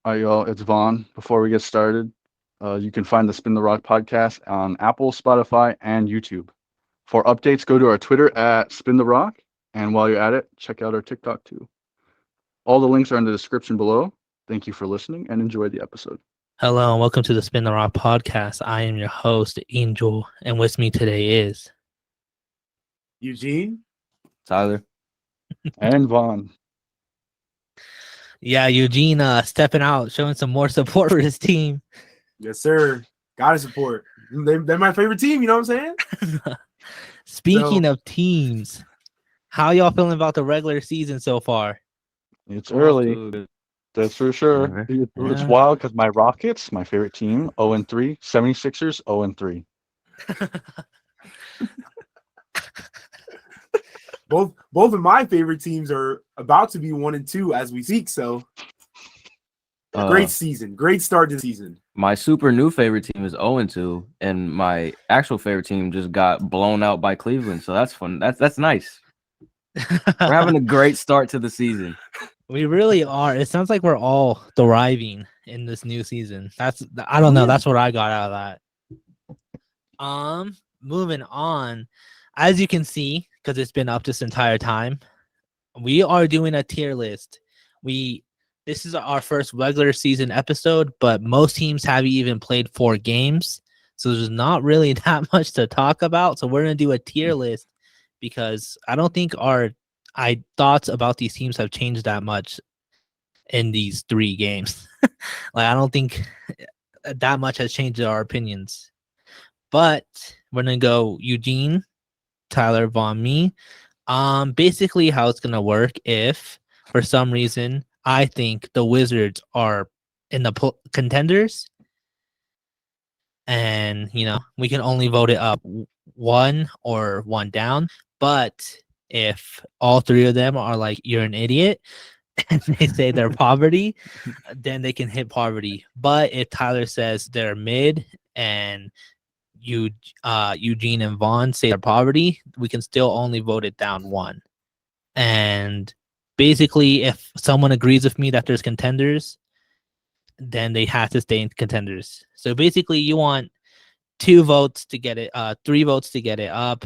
All right, y'all. It's Vaughn. Before we get started, you can find the Spin the Rock podcast on Apple, Spotify, and YouTube. For updates, go to our Twitter at Spin the Rock, and while you're at it, check out our TikTok too. All the links are in the description below. Thank you for listening and enjoy the episode. Hello and welcome to the Spin the Rock podcast. I am your host, Angel, and with me today is Eugene? Tyler. And Vaughn. Eugene stepping out, showing some more support for his team. Yes, sir. Gotta support. They're my favorite team, you know what I'm saying? Speaking of teams, how y'all feeling about the regular season so far? It's early, that's for sure. It's Yeah. wild because my Rockets, my favorite team, 0-3. 76ers, 0-3. Both of my favorite teams are about to be 1-2 as we speak. So great season, great start to the season. My super new favorite team is 0-2, and my actual favorite team just got blown out by Cleveland. So that's fun. That's nice. We're having a great start to the season. We really are. It sounds like we're all thriving in this new season. I don't know. That's what I got out of that. Moving on. As you can see, because it's been up this entire time, we are doing a tier list. This is our first regular season episode, but most teams haven't even played 4 games, so there's not really that much to talk about. So we're gonna do a tier list because I don't think our thoughts about these teams have changed that much in these 3 games. I don't think that much has changed our opinions. But we're gonna go Eugene, Tyler, Vaughn, me. Basically how it's gonna work if for some reason I think the Wizards are in the contenders, and we can only vote it up 1 or 1 down. But if all 3 of them are like, you're an idiot, and they say they're poverty, then they can hit poverty. But if Tyler says they're mid and Eugene and Vaughn say they're poverty, we can still only vote it down 1. And basically, if someone agrees with me that there's contenders, then they have to stay in contenders. So basically, you want 2 votes to get it, 3 votes to get it up,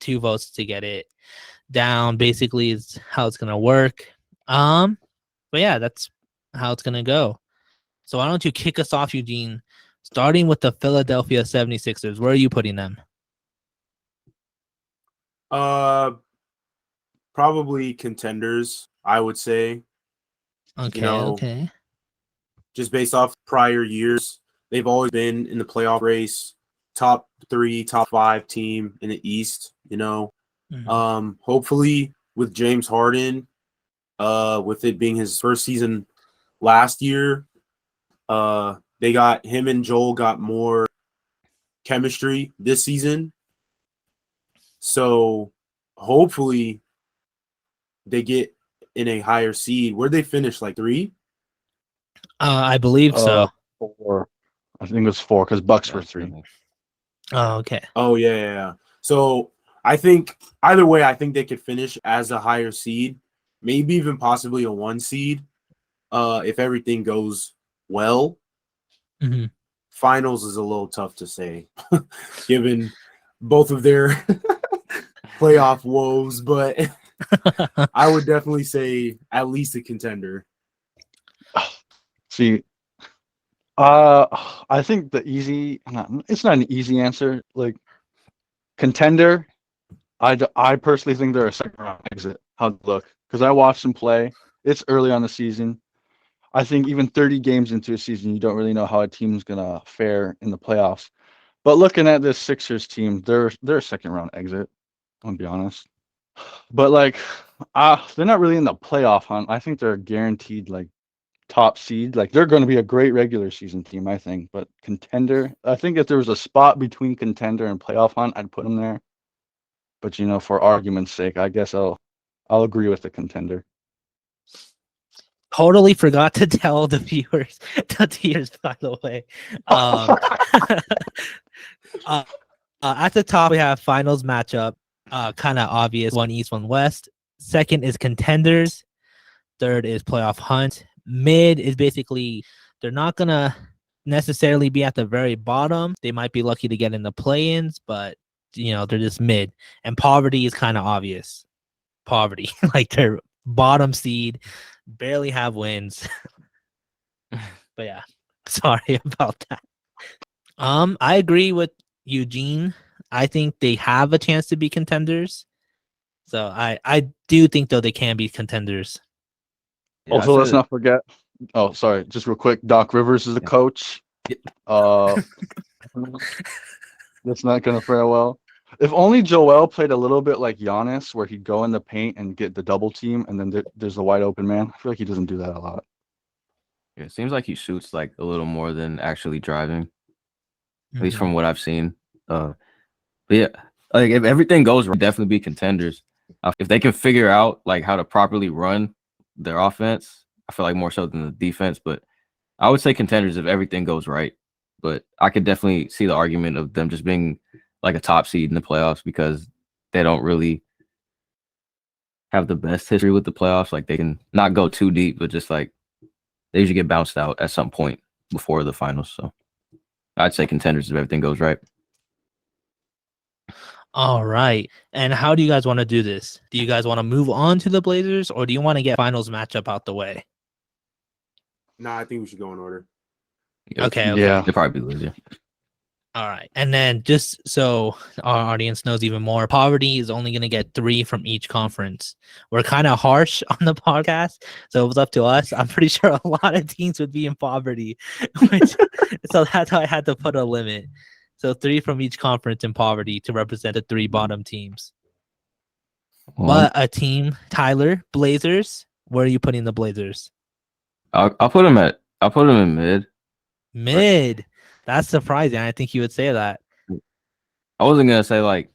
2 votes to get it down. Basically, is how it's gonna work. But yeah, that's how it's gonna go. So why don't you kick us off, Eugene? Starting with the Philadelphia 76ers, where are you putting them? Probably contenders, I would say. Okay, okay. Just based off prior years, they've always been in the playoff race, top 3, top 5 team in the East. Hopefully with James Harden, with it being his first season last year, they got him and Joel got more chemistry this season. So hopefully they get in a higher seed. Where'd they finish? Like 3? I believe so. 4. I think it was 4 because Bucks were 3. Oh, okay. Oh, yeah. So I think either way, I think they could finish as a higher seed, maybe even possibly a 1 seed if everything goes well. Mm-hmm. Finals is a little tough to say, given both of their playoff woes, but I would definitely say at least a contender. See, I think it's not an easy answer. Like contender, I personally think they're a second round exit. How'd it look? Because I watched them play. It's early on the season. I think even 30 games into a season, you don't really know how a team's gonna fare in the playoffs. But looking at this Sixers team, they're a second round exit. I'll be honest. But they're not really in the playoff hunt. I think they're guaranteed top seed. They're going to be a great regular season team, I think. But contender, I think if there was a spot between contender and playoff hunt, I'd put them there. But for argument's sake, I guess I'll agree with the contender. Totally forgot to tell the viewers the tiers, by the way. At the top, we have finals matchup. Kind of obvious. 1 East, 1 West. Second is contenders. Third is playoff hunt. Mid is basically they're not gonna necessarily be at the very bottom. They might be lucky to get in the play-ins, but they're just mid. And poverty is kind of obvious. Poverty, like they're bottom seed, barely have wins. But yeah, sorry about that. I agree with Eugene. I think they have a chance to be contenders. So I do think though they can be contenders. Yeah, Also, let's not forget. Oh, sorry. Just real quick. Doc Rivers is the coach. That's not gonna fare well. If only Joel played a little bit like Giannis, where he'd go in the paint and get the double team, and then there's a wide open man. I feel like he doesn't do that a lot. Yeah, it seems like he shoots like a little more than actually driving, at least from what I've seen. But yeah, like if everything goes right, definitely be contenders. If they can figure out like how to properly run their offense, I feel like more so than the defense. But I would say contenders if everything goes right. But I could definitely see the argument of them just being like a top seed in the playoffs because they don't really have the best history with the playoffs. Like they can not go too deep, but just like they usually get bounced out at some point before the finals. So I'd say contenders if everything goes right. All right. And how do you guys want to do this? Do you guys want to move on to the Blazers or do you want to get finals matchup out the way? Nah, I think we should go in order. Okay. Yeah. They'll probably lose, yeah. All right. And then just so our audience knows even more, poverty is only going to get 3 from each conference. We're kind of harsh on the podcast, so it was up to us. I'm pretty sure a lot of teams would be in poverty. So that's why I had to put a limit. So 3 from each conference in poverty to represent the 3 bottom teams. But a team, Tyler, Blazers, where are you putting the Blazers? I'll put them in mid. Mid. That's surprising. I think you would say that. I wasn't gonna say like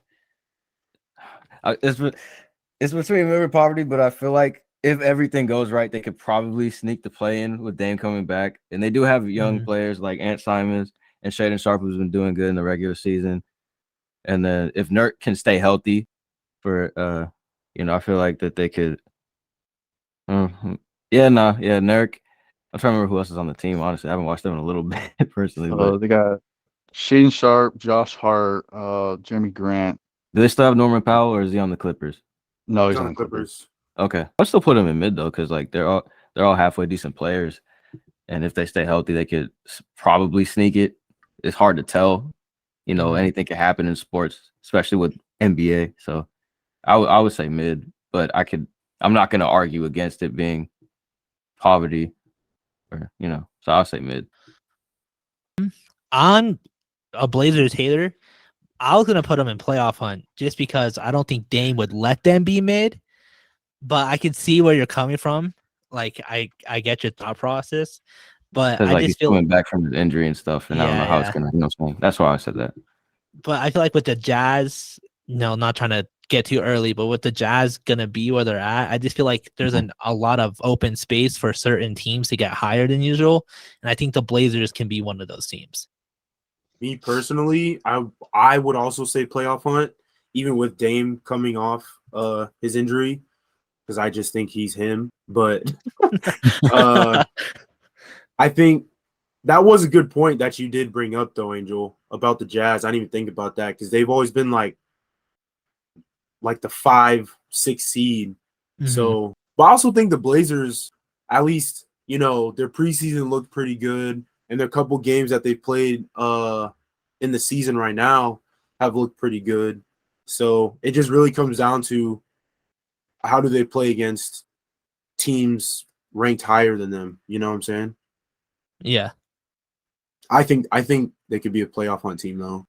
it's between mid and poverty, but I feel like if everything goes right, they could probably sneak the play in with Dame coming back, and they do have young players like Ant Simons and Shaedon Sharp, who's been doing good in the regular season. And then if Nurk can stay healthy for I feel like that they could. Nurk. I'm trying to remember who else is on the team. Honestly, I haven't watched them in a little bit personally. But They got Shaedon Sharp, Josh Hart, Jeremy Grant. do they still have Norman Powell, or is he on the Clippers? No, he's on on the Clippers. Okay, I'll still put them in mid though, because like they're all halfway decent players, and if they stay healthy, they could probably sneak it. It's hard to tell. Anything can happen in sports, especially with NBA. So I would say mid, but I'm not going to argue against it being poverty. So I'll say mid. I'm a Blazers hater. I was gonna put them in playoff hunt just because I don't think Dame would let them be mid. But I can see where you're coming from. Like I get your thought process, but I Like just feel coming back from his injury and stuff, and I don't know how it's gonna. You know what I'm saying? That's why I said that. But I feel like with the Jazz, not trying to get too early, but with the Jazz gonna be where they're at, I just feel like there's a lot of open space for certain teams to get higher than usual, and I think the Blazers can be one of those teams. Me personally, I would also say playoff hunt, even with Dame coming off his injury, because I just think he's him. But I think that was a good point that you did bring up, though, Angel, about the Jazz. I didn't even think about that because they've always been like the 5-6 seed. Mm-hmm. So, but I also think the Blazers, at least, their preseason looked pretty good. And their couple games that they played in the season right now have looked pretty good. So it just really comes down to how do they play against teams ranked higher than them. You know what I'm saying? Yeah. I think they could be a playoff hunt team, though.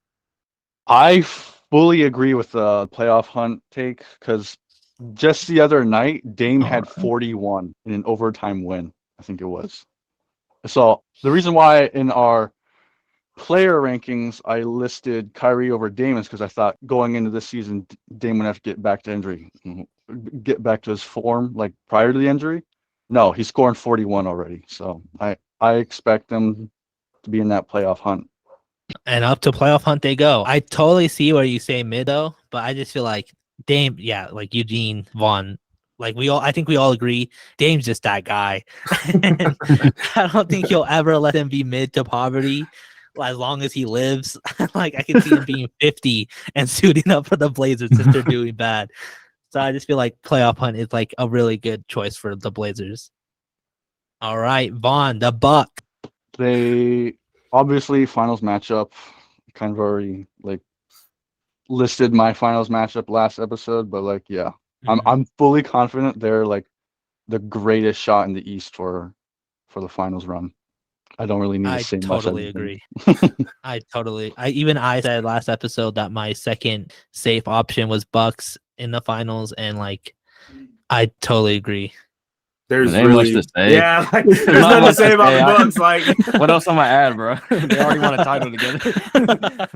I fully agree with the playoff hunt take because just the other night, Dame had 41 in an overtime win. I think it was. So the reason why in our player rankings I listed Kyrie over Dame is because I thought going into this season, Dame would have to get back to his form like prior to the injury. No, he's scoring 41 already. So I expect them to be in that playoff hunt. And up to playoff hunt they go. I totally see where you say mid though, but I just feel like Dame, like Eugene, Vaughn, Like I think we all agree, Dame's just that guy. And I don't think he'll ever let him be mid to poverty as long as he lives. Like I can see him being 50 and suiting up for the Blazers if they're doing bad. So I just feel like playoff hunt is like a really good choice for the Blazers. All right, Vaughn, the Buck. They obviously finals matchup. Kind of already like listed my finals matchup last episode, but like yeah, I'm fully confident they're like the greatest shot in the East for the finals run. I don't really need to I say totally much. agree. I said last episode that my second safe option was Bucks in the finals, and like I totally agree. There's There ain't much to say. Yeah, like, there's nothing to say about the Bucks. Like, what else am I add, bro? They already won a title together.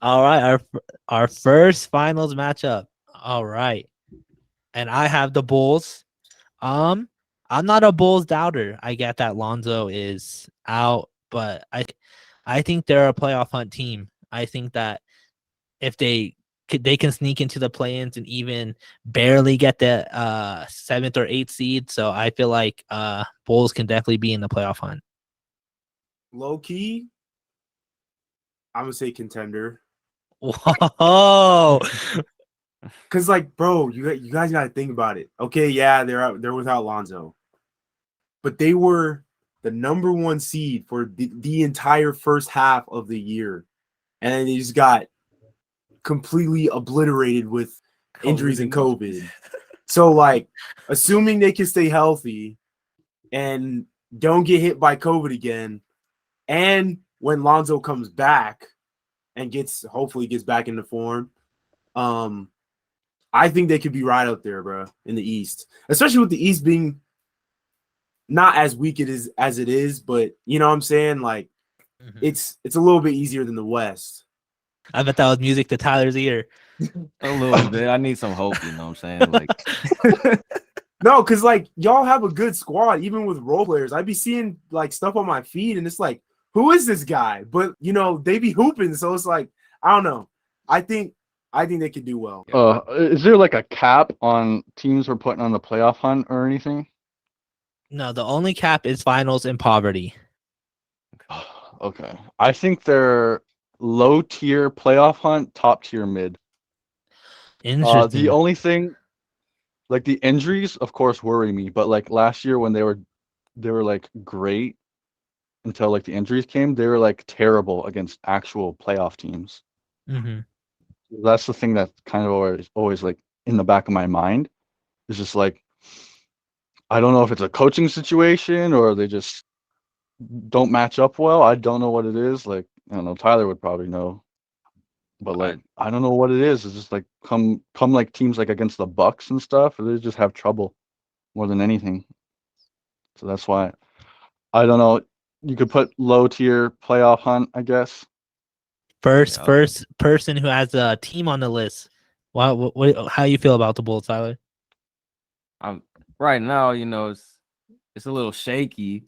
All right, our first finals matchup. All right, and I have the Bulls. I'm not a Bulls doubter. I get that Lonzo is out, but I think they're a playoff hunt team. I think that if they can sneak into the play-ins and even barely get the 7th or 8th seed. So I feel like Bulls can definitely be in the playoff hunt. low key, I'm gonna say contender. Whoa! Cause like, bro, you guys gotta think about it. Okay, yeah, they're without Lonzo, but they were the number 1 seed for the entire first half of the year, and then they just got completely obliterated with injuries and COVID. So like, assuming they can stay healthy and don't get hit by COVID again, and when Lonzo comes back and hopefully gets back into form, I think they could be right up there, bro, in the East, especially with the East being not as weak as it is, but you know what I'm saying? Like, it's a little bit easier than the West. I bet that was music to Tyler's ear. A little bit. I need some hope, you know what I'm saying? Like, no, because like y'all have a good squad, even with role players. I'd be seeing like stuff on my feed, and it's like, who is this guy? But you know, they be hooping, so it's like, I don't know. I think they could do well. Is there like a cap on teams we're putting on the playoff hunt or anything? No, the only cap is finals and poverty. Okay. I think they're low tier playoff hunt, top tier mid. Interesting. The only thing, like the injuries, of course, worry me. But like last year when they were like great until like the injuries came, they were like terrible against actual playoff teams. That's the thing that kind of always like in the back of my mind. It's just like, I don't know if it's a coaching situation or they just don't match up well. I don't know what it is. Like, I don't know. Tyler would probably know. But like, I don't know what it is. It's just like come like teams like against the Bucks and stuff, they just have trouble more than anything. So that's why I don't know. You could put low tier playoff hunt, I guess. First person who has a team on the list. How you feel about the Bulls, Tyler? Right now, you know, it's a little shaky,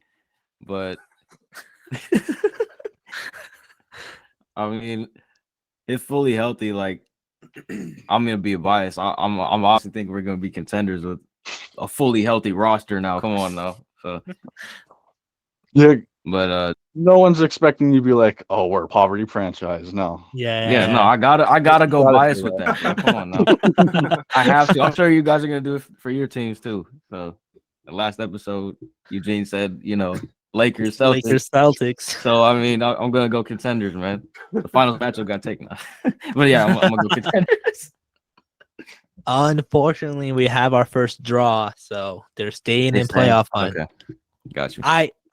but I mean, if fully healthy, like I'm gonna be biased. I'm honestly think we're gonna be contenders with a fully healthy roster now. Come on now. So yeah, but no one's expecting you to be like, oh, we're a poverty franchise. No. Yeah. No, I gotta go biased with that. that, bro. Come on now. I have to. I'm sure you guys are gonna do it for your teams too. So the last episode, Eugene said, you know, Lakers, Celtics. So I mean, I'm gonna go contenders, man. The final matchup got taken off. But yeah, I'm gonna go contenders. Unfortunately, we have our first draw, so they're staying in playoff hunt. Okay, got you.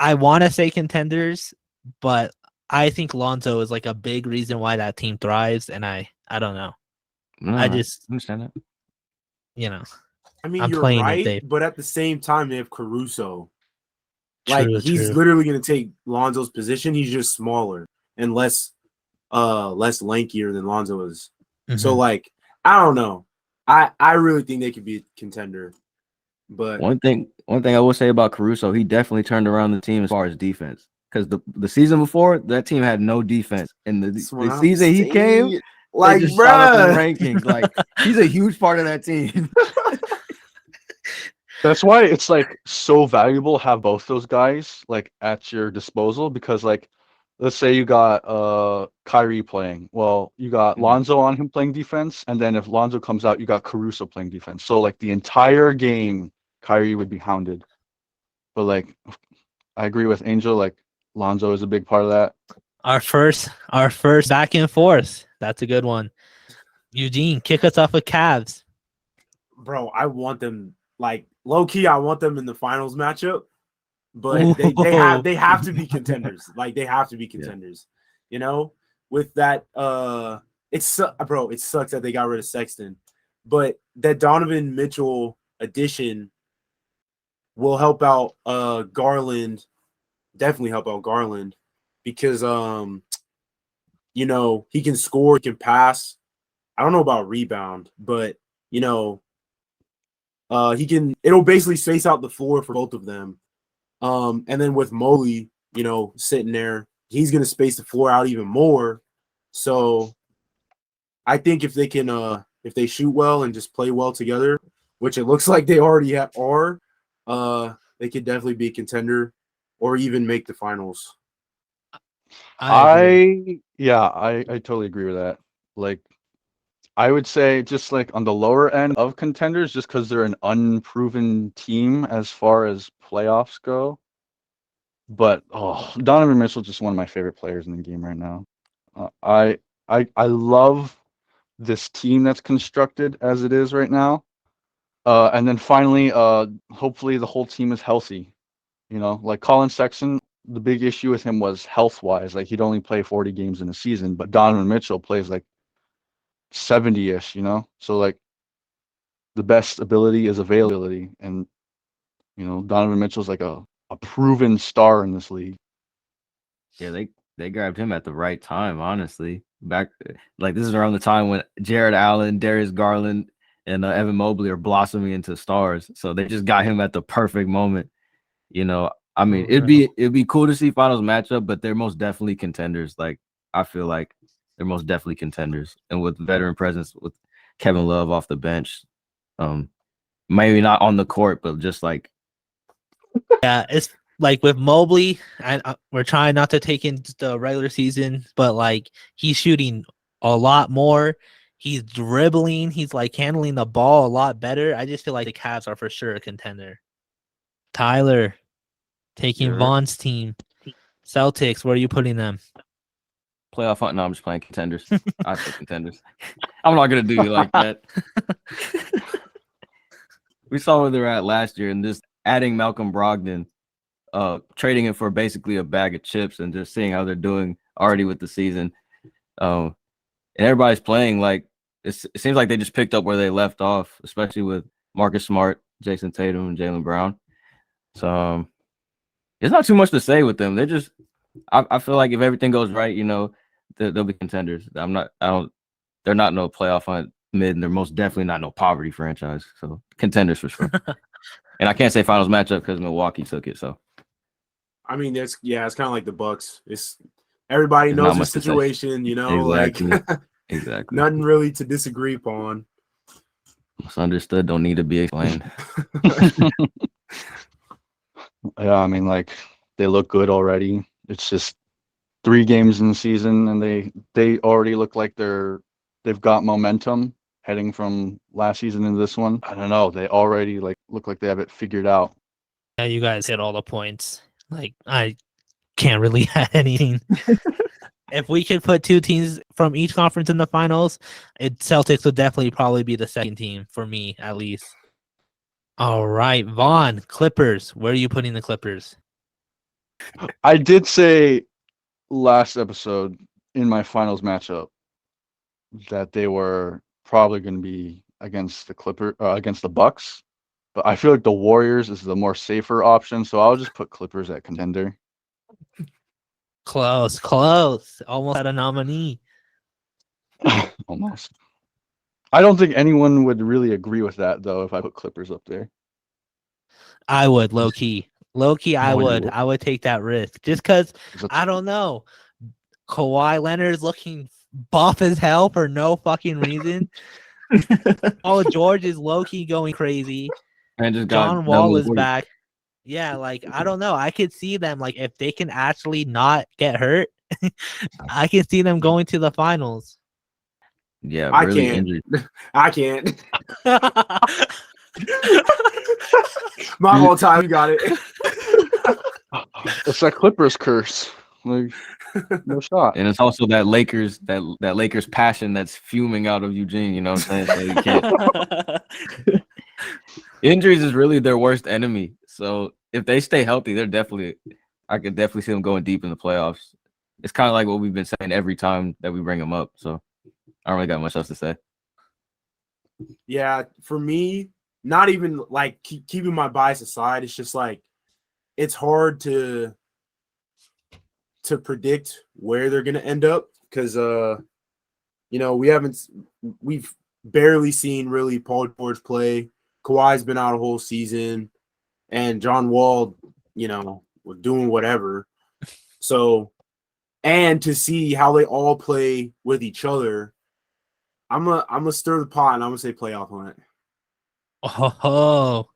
I want to say contenders, but I think Lonzo is like a big reason why that team thrives, and I don't know. No, I just understand that. You know, I mean, I'm you're playing right, but at the same time, they have Caruso. True, he's literally going to take Lonzo's position. He's just smaller and less lankier than Lonzo is. So like, I don't know. I really think they could be a contender. But one thing I will say about Caruso, he definitely turned around the team as far as defense. Because the season before, that team had no defense. And the season he came, like, just shot up in rankings. Like, he's a huge part of that team. That's why it's like so valuable to have both those guys like at your disposal because like let's say you got Kyrie playing. Well, you got Mhm. Lonzo on him playing defense, and then if Lonzo comes out, you got Caruso playing defense. So like the entire game, Kyrie would be hounded. But like I agree with Angel, like Lonzo is a big part of that. Our first back and forth. That's a good one. Eugene, kick us off with Cavs. Bro, I want them like low key. I want them in the finals matchup, but they have to be contenders. Like they have to be contenders. You know, with that bro, it sucks that they got rid of Sexton, but that Donovan Mitchell addition will help out Garland, definitely help out Garland because you know, he can score, he can pass. I don't know about rebound, but you know, it'll basically space out the floor for both of them. And then with Mobley, you know, sitting there, he's gonna space the floor out even more. So I think if they can if they shoot well and just play well together, which it looks like they already are, they could definitely be a contender or even make the finals. I agree. I totally agree with that. Like I would say just like on the lower end of contenders, just because they're an unproven team as far as playoffs go. But Donovan Mitchell just one of my favorite players in the game right now. I love this team that's constructed as it is right now. And then finally, hopefully the whole team is healthy. You know, like Colin Sexton, the big issue with him was health wise. Like he'd only play 40 games in a season, but Donovan Mitchell plays like 70-ish, you know? So like the best ability is availability. And, you know, Donovan Mitchell's like a proven star in this league. Yeah, they grabbed him at the right time, honestly. Back like this is around the time when Jared Allen, Darius Garland, and Evan Mobley are blossoming into stars. So they just got him at the perfect moment. You know, I mean, it'd be cool to see finals matchup, but they're most definitely contenders. Like I feel like they're most definitely contenders, and with veteran presence with Kevin Love off the bench, maybe not on the court, but just like Yeah, it's like with Mobley, and we're trying not to take in the regular season, but like he's shooting a lot more. He's dribbling. He's like handling the ball a lot better. I just feel like the Cavs are for sure a contender. Tyler, taking Yeah. Vaughn's team. Celtics, where are you putting them? playoff hunt. No, I'm just playing contenders. I say contenders. I'm not gonna do you like that. We saw where they're at last year, and just adding Malcolm Brogdon, trading him for basically a bag of chips, and just seeing how they're doing already with the season. And everybody's playing like it seems like they just picked up where they left off, especially with Marcus Smart, Jason Tatum, and Jaylen Brown. So there's not too much to say with them. They're just I feel like if everything goes right, you know, they'll be contenders. They're not no playoff hunt mid, and they're most definitely not no poverty franchise. So contenders for sure. And I can't say finals matchup because Milwaukee took it. So I mean, it's kind of like the Bucks. It's everybody There's knows not the much to say. situation, you know, Exactly. like exactly. nothing really to disagree upon. It's understood. Don't need to be explained. Yeah, I mean, like they look good already. It's just 3 games in the season, and they already look like they've got momentum heading from last season into this one. I don't know. They already like look like they have it figured out. Yeah, you guys hit all the points. Like I can't really add anything. If we could put two teams from each conference in the finals, Celtics would definitely probably be the second team for me, at least. All right, Vaughn, Clippers. Where are you putting the Clippers? I did say last episode in my finals matchup that they were probably going to be against the Bucks, but I feel like the Warriors is the more safer option, so I'll just put Clippers at contender. Close. Almost had a nominee. Almost. I don't think anyone would really agree with that though if I put Clippers up there. I would, low key. I No, you would. would. I would take that risk just because I don't know. Kawhi Leonard's looking buff as hell for no fucking reason. Paul George is low key going crazy. Man just got John done Wall with is work. back. Yeah, like I don't know. I could see them like if they can actually not get hurt, I can see them going to the finals. Yeah, I really can't. injured. I can't. My whole time, you got it. It's that Clippers curse. Like, no shot. And it's also that Lakers passion that's fuming out of Eugene, you know what I'm saying? So you can't injuries is really their worst enemy. So if they stay healthy, I could definitely see them going deep in the playoffs. It's kind of like what we've been saying every time that we bring them up. So I don't really got much else to say. Yeah, for me, not even like keeping my bias aside, it's just like it's hard to predict where they're gonna end up because we've barely seen really Paul George play. Kawhi's been out a whole season, and John Wall, was doing whatever. So, and to see how they all play with each other, I'm gonna stir the pot and I'm gonna say playoff hunt. Oh,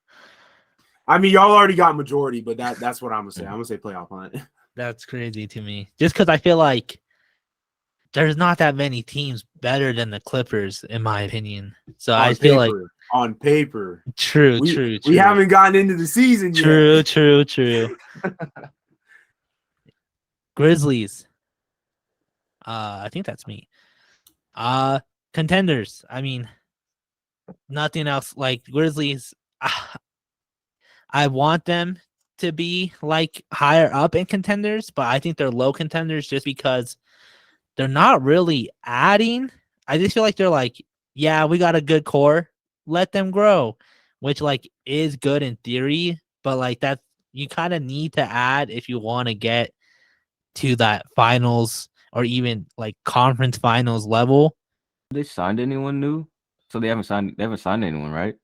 I mean, y'all already got majority, but that's what I'm gonna say. I'm gonna say playoff hunt. that's crazy to me. Just because I feel like there's not that many teams better than the Clippers, in my opinion. So I feel like On paper, true. We haven't gotten into the season yet. True. Grizzlies. I think that's me. Contenders. I mean, nothing else. Like Grizzlies, I want them to be like higher up in contenders, but I think they're low contenders just because they're not really adding. I just feel like they're like, yeah, we got a good core, let them grow, which like is good in theory, but like that you kind of need to add if you want to get to that finals or even like conference finals level. They signed anyone new? So they haven't signed anyone, right?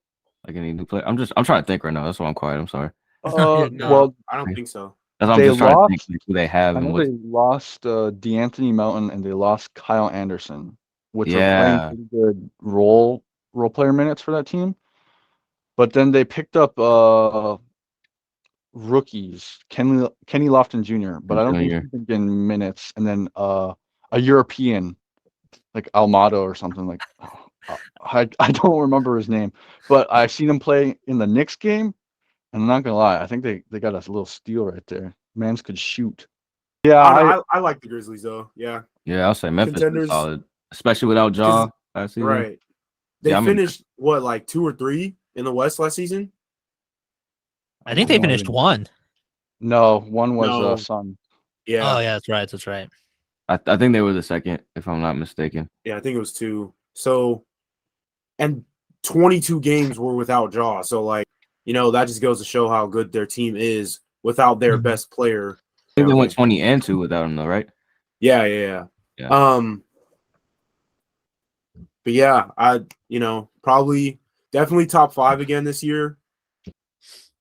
Like any new player. I'm trying to think right now. That's why I'm quiet. I'm sorry. No. Well, I don't think so. That's why I'm They just trying to lost- think like, who they have I and know what. they lost D'Anthony Melton and they lost Kyle Anderson, which were Yeah. playing pretty good role player minutes for that team. But then they picked up rookies, Kenny Lofton Jr., but I don't think Junior. he's been getting minutes. And then a European, like Almado or something like. I don't remember his name, but I seen him play in the Knicks game, and I'm not gonna lie, I think they got a little steal right there. Mans could shoot. Yeah, I like the Grizzlies though. Yeah, Yeah, I'll say Memphis is Contenders. solid, especially without Ja last season. right. They Yeah, I'm finished what, like 2 or 3 in the West last season? I think they finished one. No, one was No. Sun. Yeah, Oh yeah, that's right. I think they were the second, if I'm not mistaken. yeah, I think it was 2. So, and 22 games were without Ja. So, like, that just goes to show how good their team is without their Mhm. best player. I think they went 20 and 2 without him, though, right? Yeah. Yeah. But yeah, probably definitely top 5 again this year.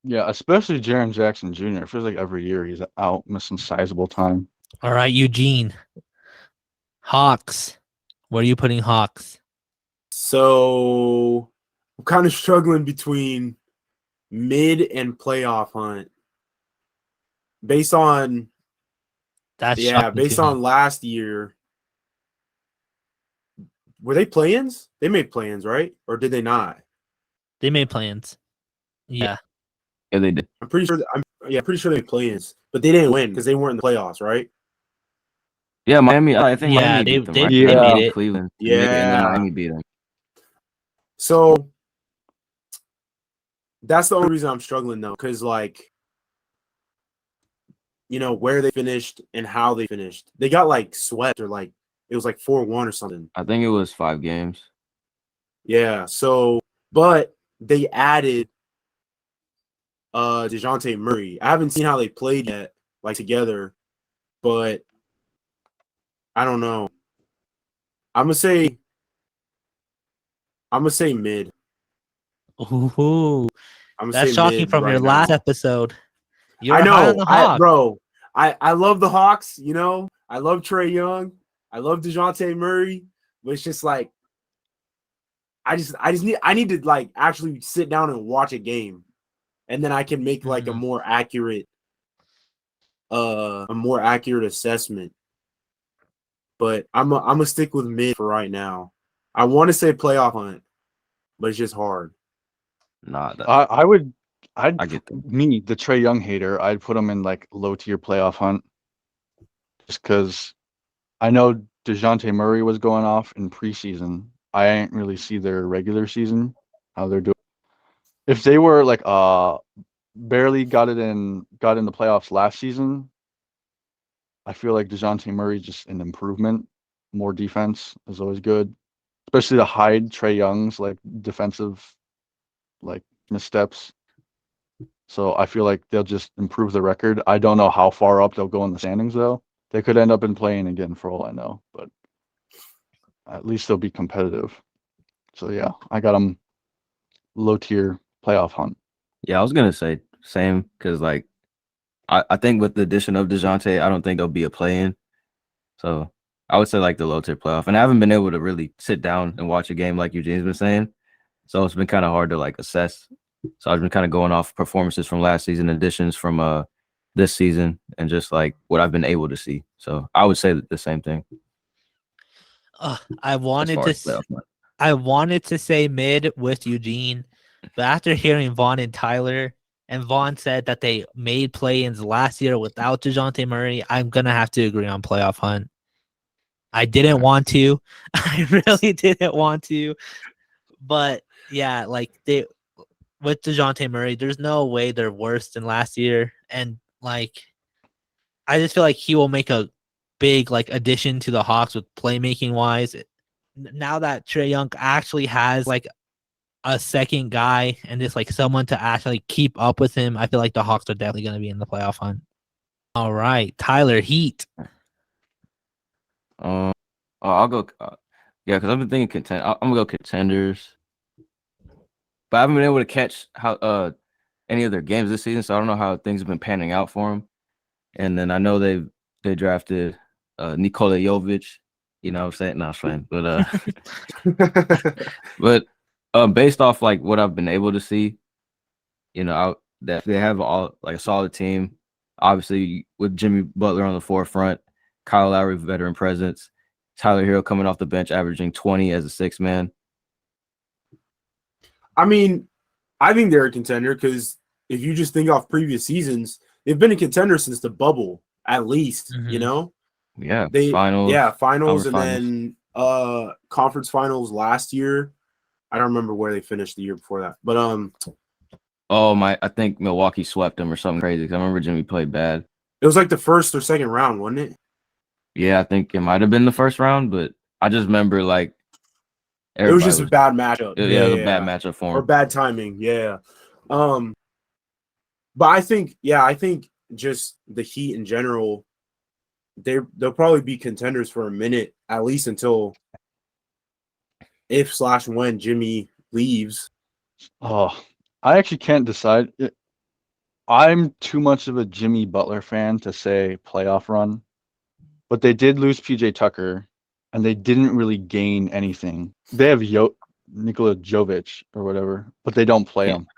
Yeah, especially Jaren Jackson Jr. It feels like every year he's out missing sizable time. All right, Eugene. Hawks. Where are you putting Hawks? So I'm kind of struggling between mid and playoff hunt. Based on That's shocking based to me. on last year. Were they play-ins? They made play-ins, right? Or did they not? They made plans. Yeah. Yeah, they did. I'm pretty sure. Pretty sure they made play-ins, but they didn't win because they weren't in the playoffs, right? Yeah, Miami. I think Yeah, Miami they- beat them, they- right? they made it. Cleveland. Yeah. And then Miami beat them. So that's the only reason I'm struggling though, because like, where they finished and how they finished. They got like swept or like it was like 4-1 or something. I think it was 5 games. Yeah. So, but they added DeJounte Murray. I haven't seen how they played yet, like together, but I don't know. I'm gonna say mid. Ooh, I'm gonna that's say shocking mid from your right last now. episode. You're I high know, on the Hawks. bro. I love the Hawks. I love Trae Young. I love DeJounte Murray. But it's just like I need to like actually sit down and watch a game and then I can make like a more accurate assessment. But I'm gonna stick with mid for right now. I want to say playoff hunt, but it's just hard. Nah, that, I get that. me, the Trey Young hater, I'd put him in like low tier playoff hunt, just because I know DeJounte Murray was going off in preseason. I ain't really see their regular season how they're doing. If they were like barely got in the playoffs last season, I feel like DeJounte Murray just an improvement. More defense is always good, especially to hide Trey Young's like defensive like missteps. So I feel like they'll just improve the record. I don't know how far up they'll go in the standings though. They could end up in playing again for all I know, but at least they'll be competitive. So yeah, I got them low tier playoff hunt. Yeah, I was gonna say same because like I think with the addition of DeJounte, I don't think there'll be a play-in. So I would say like the low tier playoff. And I haven't been able to really sit down and watch a game like Eugene's been saying. So it's been kind of hard to like assess. So I've been kind of going off performances from last season, additions from this season, and just like what I've been able to see. So I would say the same thing. I wanted to say mid with Eugene, but after hearing Vaughn and Tyler, and Vaughn said that they made play-ins last year without DeJounte Murray, I'm gonna have to agree on playoff hunt. I didn't want to. I really didn't want to. But yeah, like with DeJounte Murray, there's no way they're worse than last year. And like I just feel like he will make a big like addition to the Hawks with playmaking wise. Now that Trey Young actually has like a second guy and just like someone to actually keep up with him, I feel like the Hawks are definitely going to be in the playoff hunt. All right, Tyler, Heat. I'll go. Yeah, because I've been thinking I'm gonna go contenders, but I haven't been able to catch how any of their games this season, so I don't know how things have been panning out for them. And then I know they drafted Nikola Jovic. You know what I'm saying? No, I'm but based off like what I've been able to see, you know, that they have all like a solid team. Obviously, with Jimmy Butler on the forefront, Kyle Lowry veteran presence, Tyler Hero coming off the bench, averaging 20 as a sixth man. I mean, I think they're a contender because if you just think off previous seasons, they've been a contender since the bubble, at least. You know. Yeah, finals, and then conference finals last year. I don't remember where they finished the year before that, but I think Milwaukee swept them or something crazy. Because I remember Jimmy played bad. It was like the first or second round, wasn't it? Yeah, I think it might have been the first round, but I just remember like it was just a bad matchup. Yeah, a bad matchup for him. Or bad timing. Yeah. But I think just the Heat in general, they'll probably be contenders for a minute, at least until if/when Jimmy leaves. Oh, I actually can't decide. I'm too much of a Jimmy Butler fan to say playoff run, but they did lose PJ Tucker, and they didn't really gain anything. They have Nikola Jovic or whatever, but they don't play him.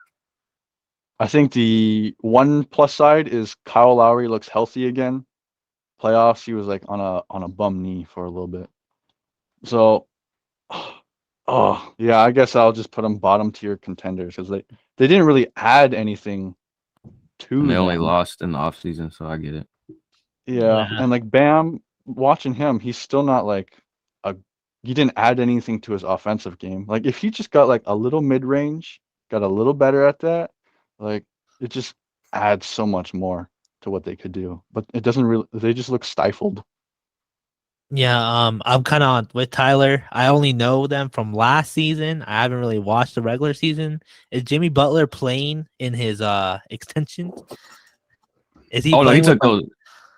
I think the one plus side is Kyle Lowry looks healthy again. Playoffs, he was like on a bum knee for a little bit. So, yeah, I guess I'll just put them bottom tier contenders because they didn't really add anything to and they them. only lost in the offseason, so I get it. Yeah, and like Bam, watching him, he's still not like he didn't add anything to his offensive game. Like if he just got like a little mid range, got a little better at that, like it just adds so much more to what they could do. But it doesn't really. They just look stifled. Yeah, I'm kind of with Tyler. I only know them from last season. I haven't really watched the regular season. Is Jimmy Butler playing in his extension? Is he? Oh no, he took those.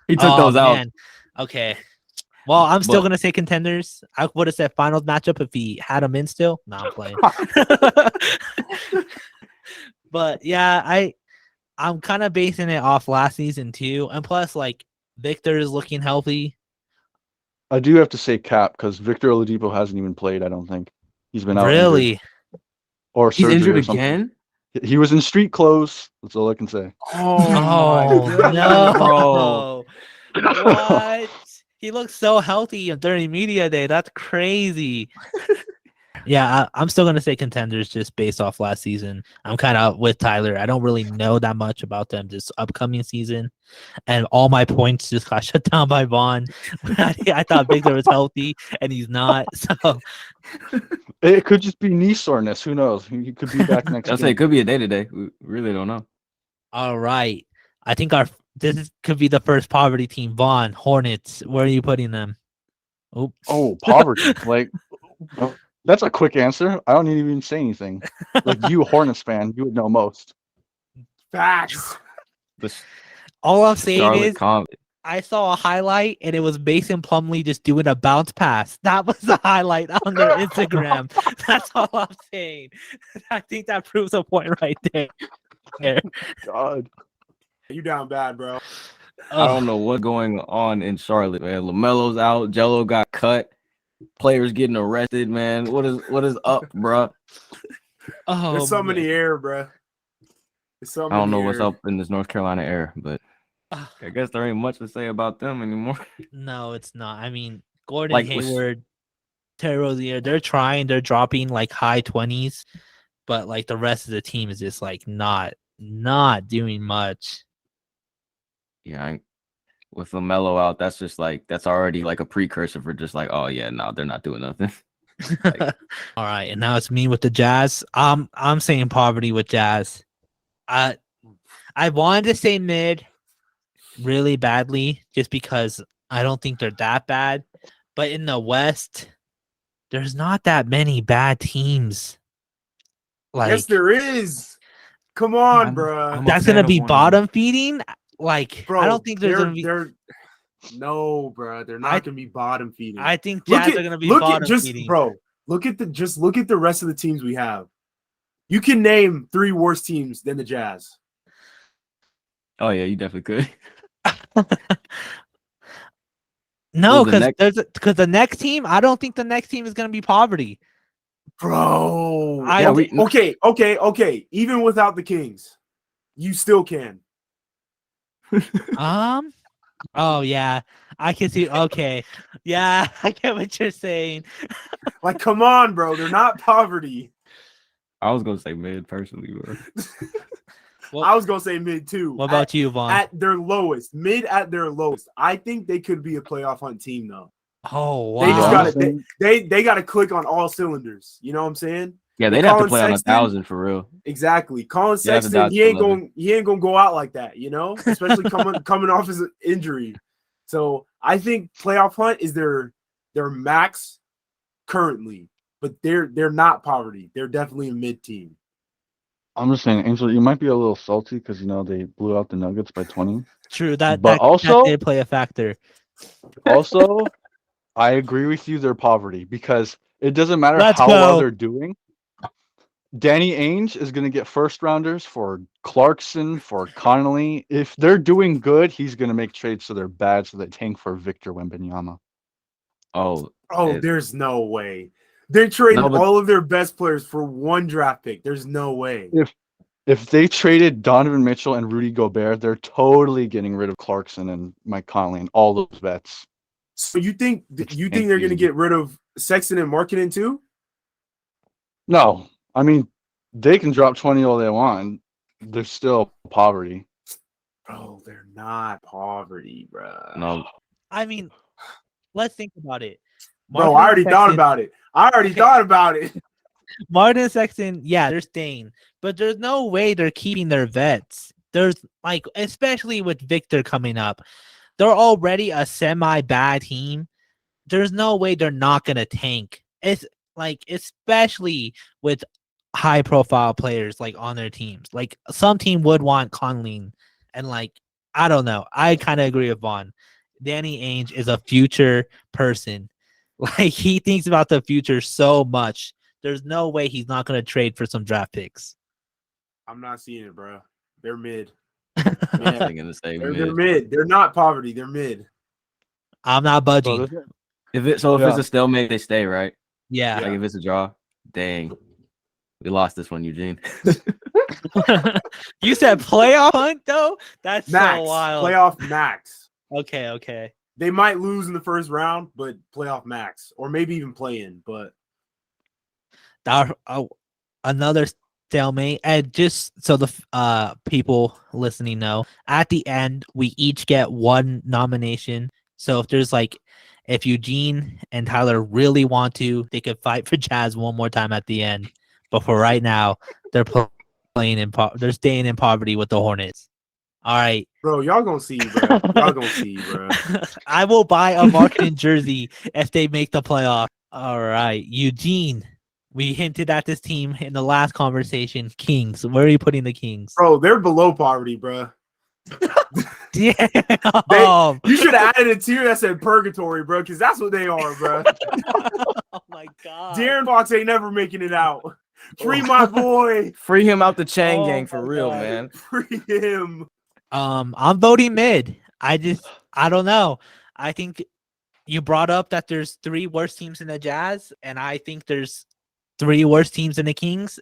He took those out. Man. Okay. Well, I'm still gonna say contenders. I would have said finals matchup if he had him in still. No, I'm playing. But yeah, I'm kind of basing it off last season too, and plus like Victor is looking healthy. I do have to say cap because Victor Oladipo hasn't even played. I don't think he's been out. Really? Or he's surgery injured or something. again. He was in street clothes. That's all I can say. Oh God. no! What? He looks so healthy during media day. That's crazy. Yeah, I'm still gonna say contenders just based off last season. I'm kind of with Tyler. I don't really know that much about them this upcoming season, and all my points just got shut down by Vaughn. I thought Victor was healthy, and he's not. So It could just be knee soreness. Who knows? He could be back next I'll say it game. could be a day to day. We really don't know. all right, I think could be the first poverty team. Vaughn Hornets. Where are you putting them? Oh, Oh, poverty. Like, that's a quick answer. I don't need to even say anything. Like, you, Hornets fan, you would know most. Facts. The all I'm saying Charlotte is Comp. I saw a highlight and it was Mason Plumlee just doing a bounce pass. That was the highlight on their Instagram. That's all I'm saying. I think that proves a point right there. God. You down bad, bro. I don't know what's going on in Charlotte, man. LaMelo's out. Jello got cut. Players getting arrested, man. What is up, bro? Oh, There's something in man. the air, bro. There's something I don't in the know what's air. up in this North Carolina air, but I guess there ain't much to say about them anymore. No, it's not. I mean, Gordon Like, Hayward, Terry Rozier, they're trying. They're dropping like high 20s, but like the rest of the team is just like not doing much. Yeah, with LaMelo out, that's just like that's already like a precursor for just like, oh yeah, no, they're not doing nothing. All right, and now it's me with the Jazz. I'm saying poverty with Jazz. I wanted to say mid really badly just because I don't think they're that bad. But in the West, there's not that many bad teams. Like Yes, there is. Come on, I'm- bro. I'm a that's fan gonna of be one of them. bottom feeding. Like Bro, I don't think there's they're, gonna be. they're no, bro. They're not I- gonna be bottom feeding. I think look Jazz at are gonna be look bottom at just feeding. bro. Look at the rest of the teams we have. You can name 3 worse teams than the Jazz. Oh yeah, you definitely could. No, Who's the because the next team, I don't think the next team is gonna be poverty. Bro. I- Okay, okay. Even without the Kings, you still can. Oh yeah, I can see. Okay, yeah, I get what you're saying. Like, come on, bro. They're not poverty. I was gonna say mid personally, bro. Well, I was gonna say mid too. what about you, Vaughn? At their lowest, mid at their lowest. I think they could be a playoff hunt team though. Oh wow, They just got got to they got to click on all cylinders. You know what I'm saying? Yeah, they'd have to Colin play on Sexton? 1,000 for real. Exactly. Colin Yeah, the Sexton, Dodgers he ain't love gonna go out like that. You know, especially coming off his injury. So I think playoff hunt is their max currently, but they're not poverty. They're definitely a mid team. I'm just saying, Angel, you might be a little salty because they blew out the Nuggets by 20. true. That But also- that did play a factor. Also, I agree with you. They're poverty because it doesn't matter Let's how well go. they're doing. Danny Ainge is going to get first rounders for Clarkson, for Connolly. If they're doing good, he's going to make trades so they're bad so they tank for Victor Wembanyama. Oh, Oh, It- there's no way. They're trading No, but- all of their best players for 1 draft pick. There's no way. If they traded Donovan Mitchell and Rudy Gobert, they're totally getting rid of Clarkson and Mike Conley and all those vets. So you think It's they're going to confusing. get rid of Sexton and Markkanen too? No, I mean, they can drop 20 all they want. They're still poverty. Bro, they're not poverty, bro. no. I mean, let's think about it. Bro, I already thought about it. Martin Sexton, yeah, they're staying, but there's no way they're keeping their vets. There's like, especially with Victor coming up, they're already a semi-bad team. There's no way they're not gonna tank. It's like, especially with high-profile players like on their teams. Like some team would want Conley, and like I don't know. I kind of agree with Vaughn. Danny Ainge is a future person. Like he thinks about the future so much. There's no way he's not going to trade for some draft picks. I'm not seeing it, bro. They're mid. I'm Yeah. thinking the same They're mid. mid. They're not poverty. They're mid. I'm not So budging. this- If it's Yeah. a stalemate, they stay, right? Yeah. Like if it's a draw, dang. We lost this one, Eugene. You said playoff hunt though? That's Max, so wild. playoff max. Okay. They might lose in the first round, but playoff max, or maybe even play in. But Another stalemate. And just so the people listening know, at the end we each get one nomination. So if Eugene and Tyler really want to, they could fight for Jazz one more time at the end. But for right now, they're they're staying in poverty with the Hornets. All right. bro, y'all gonna see, bro. Y'all gonna see, bro. I will buy a marketing jersey if they make the playoff. All right, Eugene. We hinted at this team in the last conversation. Kings. Where are you putting the Kings? Bro, they're below poverty, bro. Damn. You should have added a tier that said purgatory, bro, because that's what they are, bro. Oh my god. De'Aaron Fox ain't never making it out. Free my boy. Free him out the chain Oh gang for my real, God. man. Free him. I'm voting mid. I don't know. I think you brought up that there's 3 worst teams in the Jazz, and I think there's 3 worst teams in the Kings.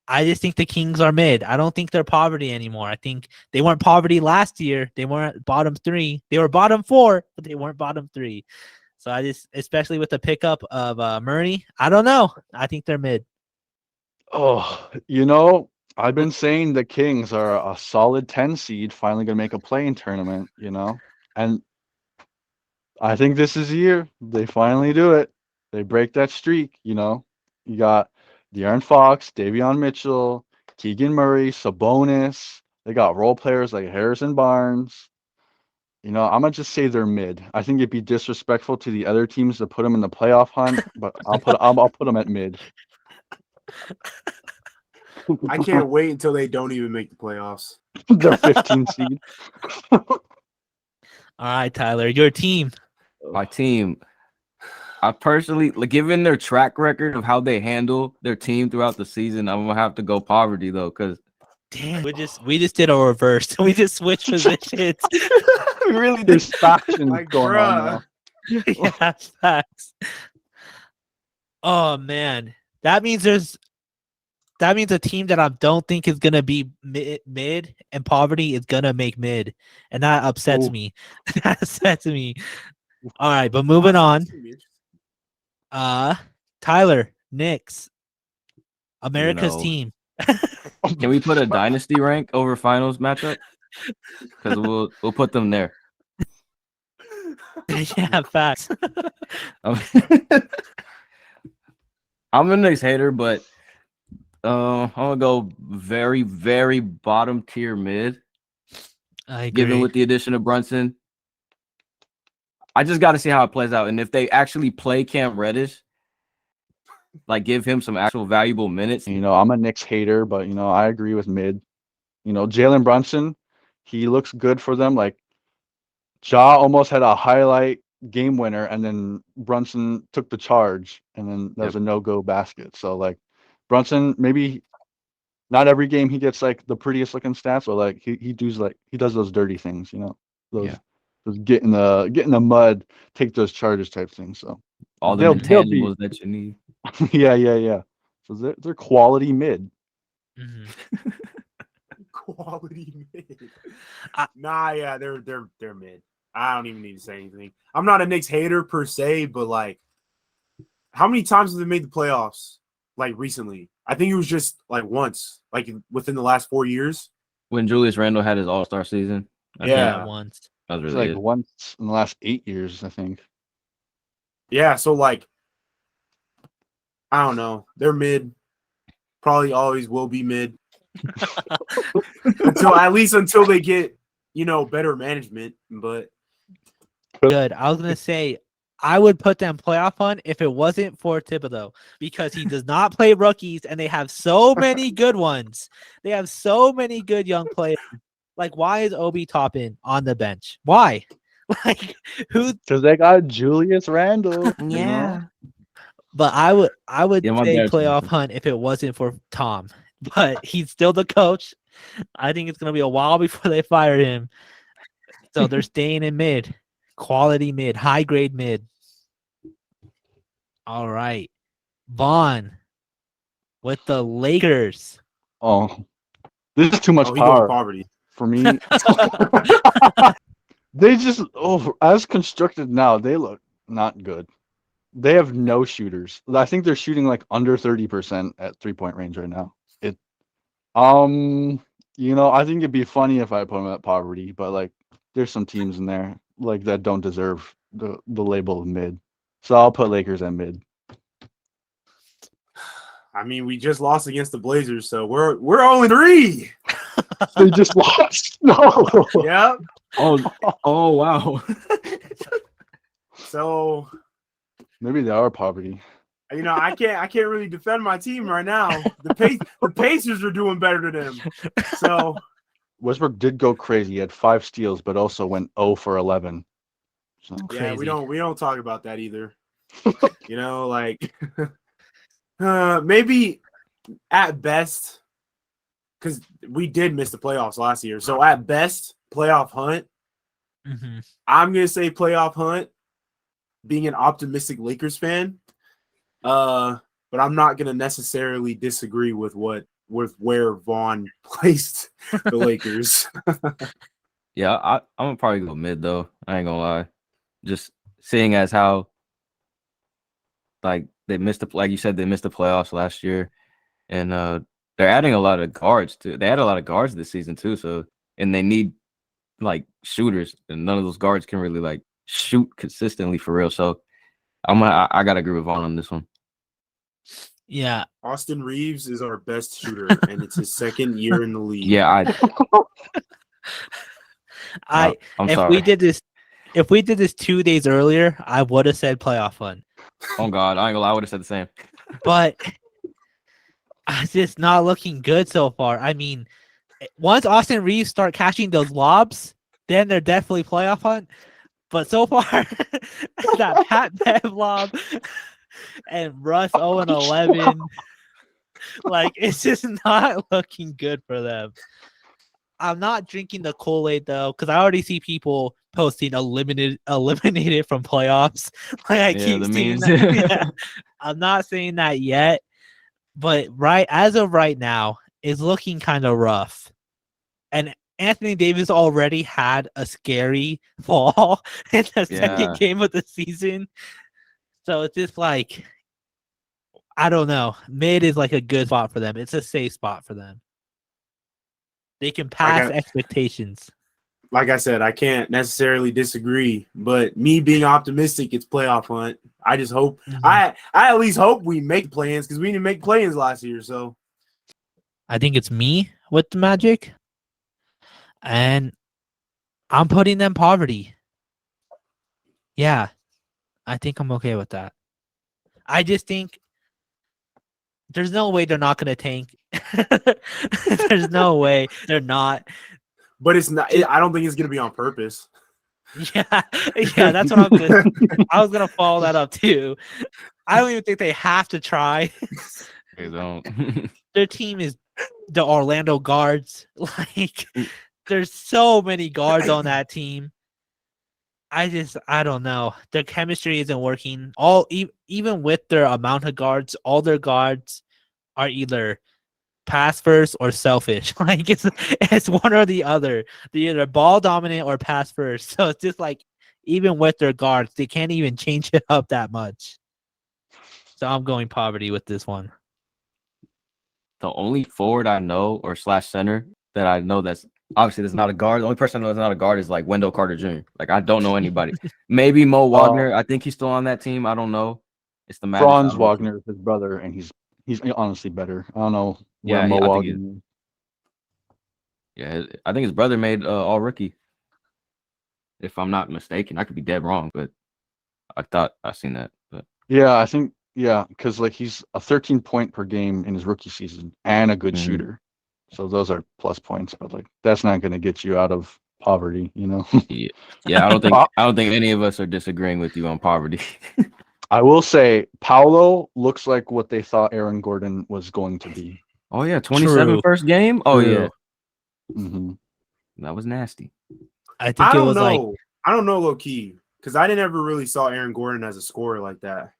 I just think the Kings are mid. I don't think they're poverty anymore. I think they weren't poverty last year. They weren't bottom 3. They were bottom 4, but they weren't bottom 3. So especially with the pickup of Murray, I don't know. I think they're mid. Oh, I've been saying the Kings are a solid 10 seed, finally going to make a play-in tournament, and I think this is the year they finally do it. They break that streak, You got De'Aaron Fox, Davion Mitchell, Keegan Murray, Sabonis. They got role players like Harrison Barnes. I'm gonna just say they're mid. I think it'd be disrespectful to the other teams to put them in the playoff hunt, but I'll put them at mid. I can't wait until they don't even make the playoffs. They're 15 seed. All right, Tyler, your team. My team, I personally, given their track record of how they handle their team throughout the season, I'm gonna have to go poverty though, because Damn, we just did a reverse. We just switched positions. we really did. There's factions Like, going on bruh. now. Yeah, facts. Oh man, that means a team that I don't think is gonna be mid and poverty is gonna make mid, and that upsets Ooh. me. That upsets me. All right, but moving on. Tyler, Knicks, America's know. team. Can we put a dynasty rank over finals matchup? Because we'll put them there. Yeah, facts. I'm a Knicks hater, but I'm gonna go very, very bottom tier mid. I agree. Given with the addition of Brunson, I just got to see how it plays out, and if they actually play Cam Reddish, give him some actual valuable minutes. I'm a Knicks hater, but I agree with mid. Jalen Brunson, he looks good for them. Ja almost had a highlight game winner, and then Brunson took the charge, and then there was a no-go basket. So Brunson, maybe not every game he gets the prettiest looking stats, but he does those dirty things, those get in the mud, take those charges type things. So all the they'll be intangibles that you need. yeah. So they're quality mid. Mhm. Quality mid. I- They're mid. I don't even need to say anything. I'm not a Knicks hater per se, but how many times have they made the playoffs? Recently, I think it was just once, within the last 4 years. When Julius Randle had his All-Star season, I think Yeah. once. that was It's really it. once in the last 8 years, I think. Yeah, so I don't know. They're mid. Probably always will be mid. until they get, better management. But Good. I was gonna say I would put them playoff hunt if it wasn't for Thibodeau, because he does not play rookies and they have so many good ones. They have so many good young players. Why is Obi Toppin on the bench? Why? Who? Because they got Julius Randle. you know? But I would Yeah, my say bad, playoff Spencer. hunt if it wasn't for Tom. But he's still the coach. I think it's gonna be a while before they fire him. So they're staying in mid, quality mid, high grade mid. All right, Vaughn with the Lakers. Oh, This is too much Oh, he goes power poverty. for me. They just as constructed now, they look not good. They have no shooters. I think they're shooting like under 30% at 3-point range right now. I think it'd be funny if I put them at poverty, but like there's some teams in there like that don't deserve the label of mid. So I'll put Lakers at mid. I mean, we just lost against the Blazers, so we're 0-3. They just lost. No. Yep. Oh wow. So Maybe they are poverty. I can't really defend my team right now. The Pacers are doing better than them. So Westbrook did go crazy. He had 5 steals, but also went 0 for 11. So yeah, we Crazy. don't talk about that either. Maybe at best, because we did miss the playoffs last year. So at best, playoff hunt. Mhm. I'm gonna say playoff hunt. Being an optimistic Lakers fan, but I'm not gonna necessarily disagree with where Vaughn placed the Lakers. Yeah, I'm gonna probably go mid though. I ain't gonna lie. Just seeing as how like they missed like you said, they missed the playoffs last year, and they're adding a lot of guards too. They had a lot of guards this season too. So and they need like shooters, and none of those guards can really like shoot consistently for real. So I gotta agree with Vaughn on this one. Yeah, Austin Reeves is our best shooter, and it's his second year in the league. Yeah, I'm if sorry. if we did this 2 days earlier, I would have said playoff fun. Oh God, I ain't gonna lie. I would have said the same. But it's just not looking good so far. I mean, once Austin Reeves start catching those lobs, then they're definitely playoff hunt. But so far, that Pat Bev lob and Russ 0-11, like it's just not looking good for them. I'm not drinking the Kool-Aid though, because I already see people posting eliminated from playoffs. Like I keep the seeing memes. that. Yeah. I'm not saying that yet, but as of right now, it's looking kind of rough. And Anthony Davis already had a scary fall in the second game of the season. So it's just like, I don't know. Mid is like a good spot for them. It's a safe spot for them. They can pass expectations. Like I said, I can't necessarily disagree, but me being optimistic, it's playoff hunt. I just hope I at least hope we make plans because we didn't make plans last year. So I think it's me with the Magic, and I'm putting them poverty. Yeah, I think I'm okay with that. I just think there's no way they're not going to tank. There's no way they're not. But it's not. I don't think it's going to be on purpose. Yeah, that's what I was gonna follow that up too. I don't even think they have to try. They don't. Their team is the Orlando Guards. Like, there's so many guards on that team. I don't know. Their chemistry isn't working. Even with their amount of guards, all their guards are either pass first or selfish. Like it's one or the other. They're either ball dominant or pass first. So it's just like even with their guards, they can't even change it up that much. So I'm going poverty with this one. The only forward I know or / center that I know that's obviously that's not a guard. The only person I know that's not a guard is like Wendell Carter Jr. Like I don't know anybody. Maybe Mo Wagner. I think he's still on that team. I don't know. It's the Magic. Franz Wagner is his brother, and he's honestly better. I don't know. Yeah, Mo I Wagner. think I think his brother made all rookie. If I'm not mistaken, I could be dead wrong, but I thought I seen that. But Yeah, I think because like he's a 13 point per game in his rookie season and a good shooter, so those are plus points. But like that's not going to get you out of poverty, you know. Yeah, I don't think any of us are disagreeing with you on poverty. I will say Paolo looks like what they thought Aaron Gordon was going to be. Oh yeah, 27 first game. Oh True. yeah, Mm-hmm. that was nasty. I think it was like I don't know low key because I didn't ever really saw Aaron Gordon as a scorer like that.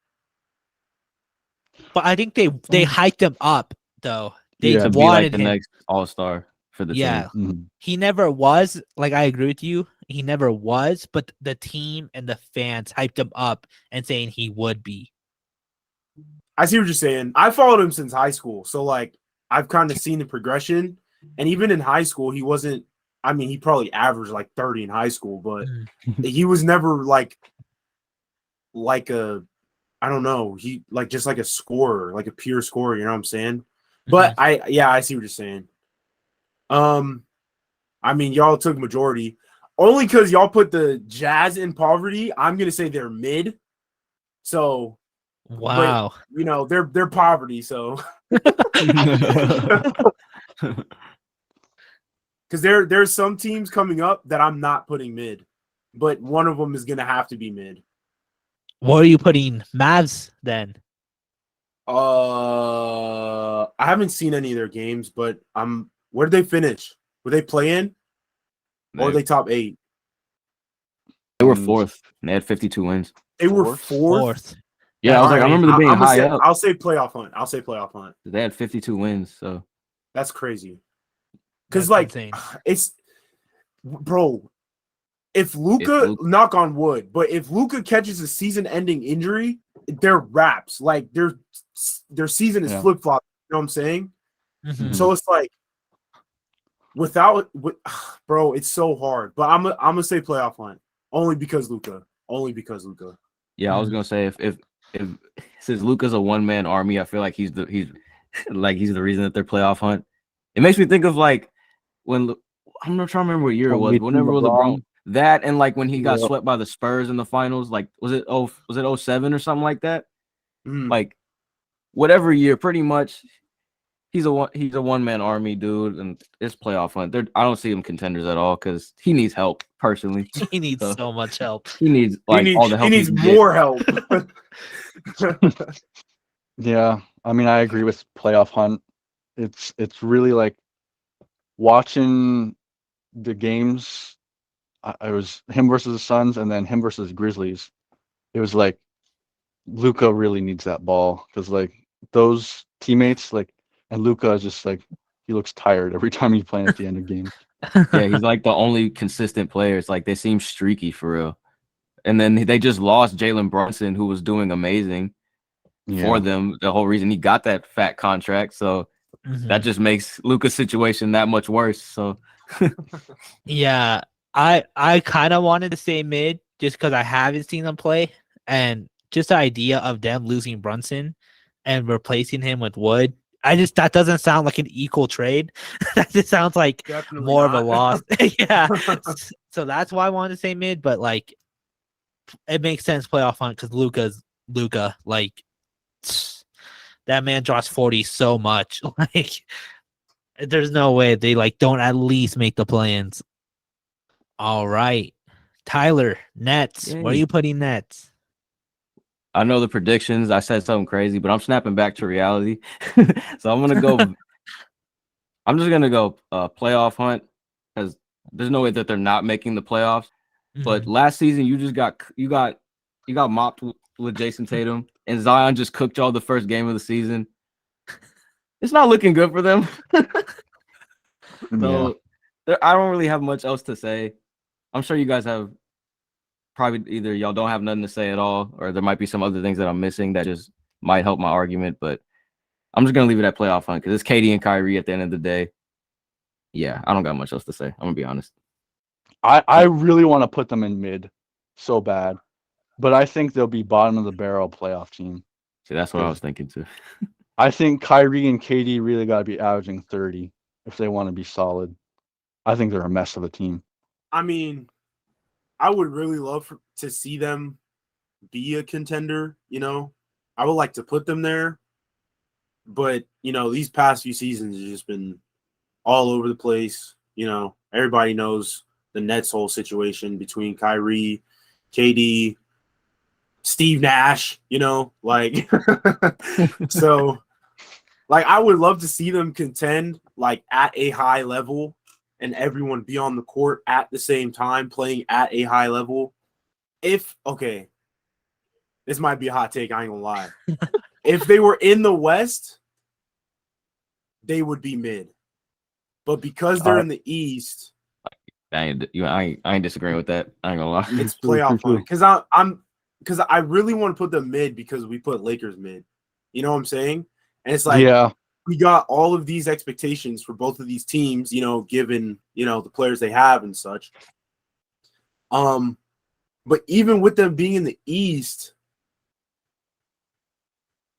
But I think they hyped him up though. They Yeah, to be wanted like the him. next all-star. for the Yeah. team. Mhm. He never was, like, I agree with you. He never was, but the team and the fans hyped him up and saying he would be. I see what you're saying. I followed him since high school, so like I've kind of seen the progression. And even in high school, he wasn't. I mean, he probably averaged like 30 in high school, but he was never like a. I don't know. He like just like a scorer, like a pure scorer. You know what I'm saying? But I see what you're saying. I mean, y'all took majority only because y'all put the Jazz in poverty. I'm gonna say they're mid. So, Wow. but, you know, they're poverty. So, because there's some teams coming up that I'm not putting mid, but one of them is gonna have to be mid. What are you putting Mavs then? I haven't seen any of their games, but where did they finish? Were they playing? Or were they top 8? They were 4th, and they had 52 wins. They were fourth. Yeah, I was like, I remember them being high up. I'll say playoff hunt. I'll say playoff hunt. They had 52 wins, so That's crazy. Because That's like insane. it's bro, if Luka, knock on wood, but if Luka catches a season-ending injury, they're wraps. Like their season is flip-flop. You know what I'm saying? Mhm. So it's like bro, it's so hard. But I'm gonna say playoff hunt only because Luka. Only because Luka. yeah, I was gonna say if since Luka's a one-man army, I feel like he's the reason that they're playoff hunt. It makes me think of like when I'm not trying to remember what year it was. Whenever LeBron that and like when he got swept by the Spurs in the finals, like was it 07 or something like that? Like whatever year, pretty much. He's a one-man army dude, and it's playoff hunt. I don't see him contenders at all because he needs help personally. He needs so much help. He needs all the help. He needs more help. Yeah, I mean, I agree with playoff hunt. It's really like watching the games. I was him versus the Suns, and then him versus Grizzlies. It was like Luka really needs that ball because like those teammates like. And Luka is just like he looks tired every time he's playing at the end of games. Yeah, he's like the only consistent player. It's like they seem streaky for real. And then they just lost Jalen Brunson, who was doing amazing for them. The whole reason he got that fat contract. So that just makes Luka's situation that much worse. So yeah, I kind of wanted to say mid just because I haven't seen them play, and just the idea of them losing Brunson and replacing him with Wood. That doesn't sound like an equal trade. That just sounds like Definitely more not. of a loss. Yeah. So that's why I wanted to say mid, but like it makes sense playoff hunt because Luka, like that man drops 40 so much. Like there's no way they like don't at least make the plans. All right. Tyler, Nets. Where are you putting Nets? I know the predictions. I said something crazy, but I'm snapping back to reality. So I'm gonna go. I'm just gonna go playoff hunt because there's no way that they're not making the playoffs. But last season, you got mopped with Jason Tatum, and Zion just cooked y'all the first game of the season. It's not looking good for them. So I don't really have much else to say. I'm sure you guys have. Probably either y'all don't have nothing to say at all, or there might be some other things that I'm missing that just might help my argument. But I'm just gonna leave it at playoff hunt because it's KD and Kyrie at the end of the day. Yeah, I don't got much else to say. I'm gonna be honest. I really want to put them in mid, so bad, but I think they'll be bottom of the barrel playoff team. See, that's what I was thinking too. I think Kyrie and KD really got to be averaging 30 if they want to be solid. I think they're a mess of a team. I mean, I would really love to see them be a contender, you know. I would like to put them there. But, you know, these past few seasons have just been all over the place. You know, everybody knows the Nets whole situation between Kyrie, KD, Steve Nash, you know, like so like I would love to see them contend like at a high level and everyone be on the court at the same time playing at a high level. This might be a hot take, I ain't gonna lie. If they were in the West, they would be mid. but because they're in the East, I ain't disagreeing with that. I ain't gonna lie. it's True, playoff true, hunt. Because I really want to put them mid because we put Lakers mid. You know what I'm saying? And it's like yeah, we got all of these expectations for both of these teams, given, the players they have and such. But even with them being in the East,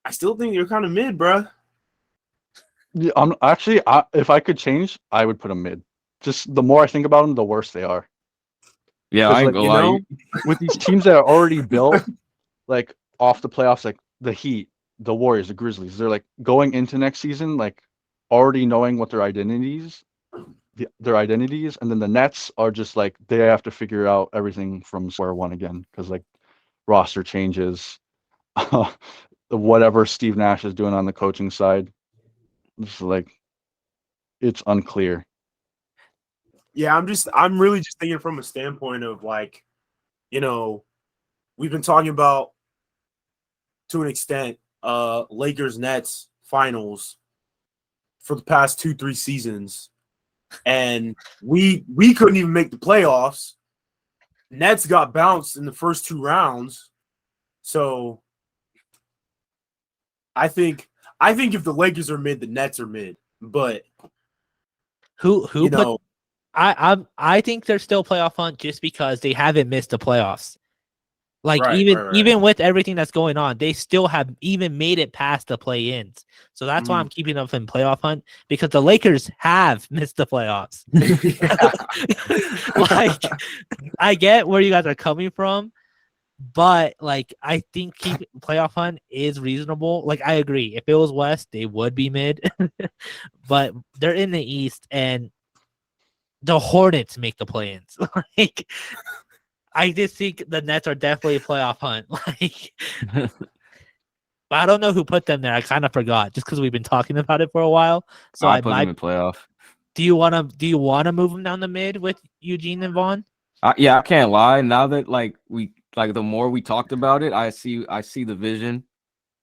I still think they're kind of mid, bro. yeah. If I could change, I would put them mid. Just the more I think about them, the worse they are. Yeah, 'Cause, I ain't like, gonna you lie. know? With these teams that are already built, like off the playoffs, like the Heat, the Warriors, the Grizzlies, they're like going into next season, like already knowing what their identities, and then the Nets are just like they have to figure out everything from square one again because like roster changes, whatever Steve Nash is doing on the coaching side, it's like it's unclear. Yeah, I'm really just thinking from a standpoint of like, we've been talking about to an extent, Lakers Nets finals for the past 2-3 seasons. And we couldn't even make the playoffs. Nets got bounced in the first 2 rounds. So I think if the Lakers are mid, the Nets are mid. But Who put I think they're still playoff hunt just because they haven't missed the playoffs. Like Right, even right. even with everything that's going on, they still have even made it past the play-ins. So that's why I'm keeping them in playoff hunt because the Lakers have missed the playoffs. Like I get where you guys are coming from, but like I think keep playoff hunt is reasonable. Like I agree. If it was West, they would be mid. But they're in the East and the Hornets make the play-ins. Like I just think the Nets are definitely a playoff hunt. Like, but I don't know who put them there. I kind of forgot just because we've been talking about it for a while. So I put them in playoff. Do you want to move them down the mid with Eugene and Vaughn? Yeah, I can't lie. Now that the more we talked about it, I see the vision.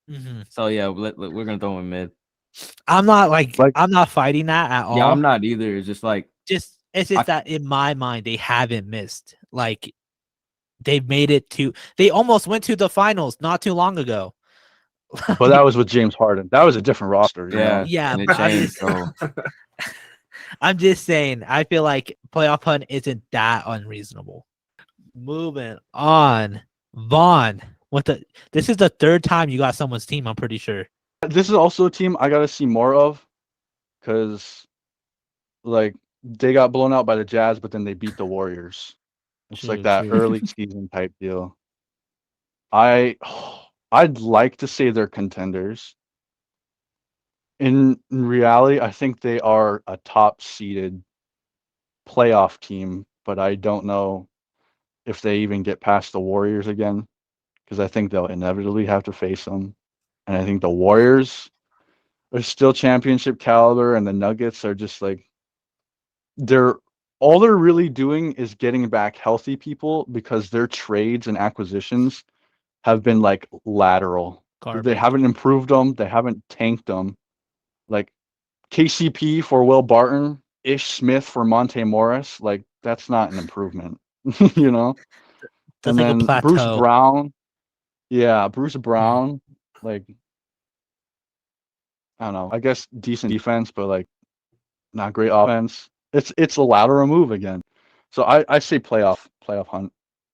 Mm-hmm. So yeah, we're gonna throw him mid. I'm not I'm not fighting that at all. Yeah, I'm not either. It's just like it's just that in my mind they haven't missed. Like they've made it to. They almost went to the finals not too long ago. But that was with James Harden. That was a different roster. Yeah, and it but changed. So I'm just saying. I feel like playoff hunt isn't that unreasonable. Moving on, Vaughn. This is the 3rd time you got someone's team. I'm pretty sure. This is also a team I got to see more of because, like, they got blown out by the Jazz, but then they beat the Warriors. It's like that early season type deal. I'd like to say they're contenders. In reality, I think they are a top-seeded playoff team, but I don't know if they even get past the Warriors again because I think they'll inevitably have to face them. And I think the Warriors are still championship caliber, and the Nuggets are just like all they're really doing is getting back healthy people because their trades and acquisitions have been like lateral. Garbage. They haven't improved them. They haven't tanked them. Like KCP for Will Barton, Ish Smith for Monte Morris. Like that's not an improvement, you know. That's and like a then plateau. Bruce Brown. Yeah, Bruce Brown. Like I don't know. I guess decent defense, but like not great offense. It's a lateral move again. So I say playoff hunt,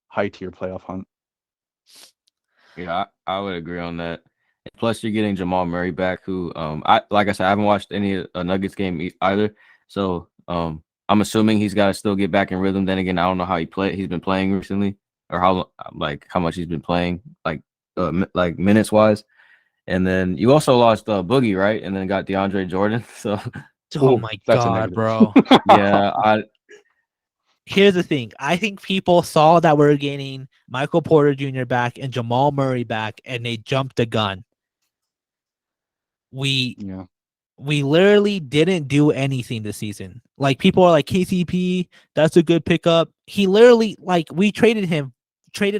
high tier playoff hunt. yeah, I would agree on that. Plus, you're getting Jamal Murray back, who I said, I haven't watched any Nuggets game either. So I'm assuming he's got to still get back in rhythm. Then again, I don't know how he's been playing recently, or how much he's been playing, like minutes wise. And then you also lost Boogie, right? And then got DeAndre Jordan. So oh my God, bro. yeah, Here's the thing. I think people saw that we're getting Michael Porter Jr. back and Jamal Murray back, and they jumped the gun. We literally didn't do anything this season. Like people are like KCP, that's a good pickup. He literally we traded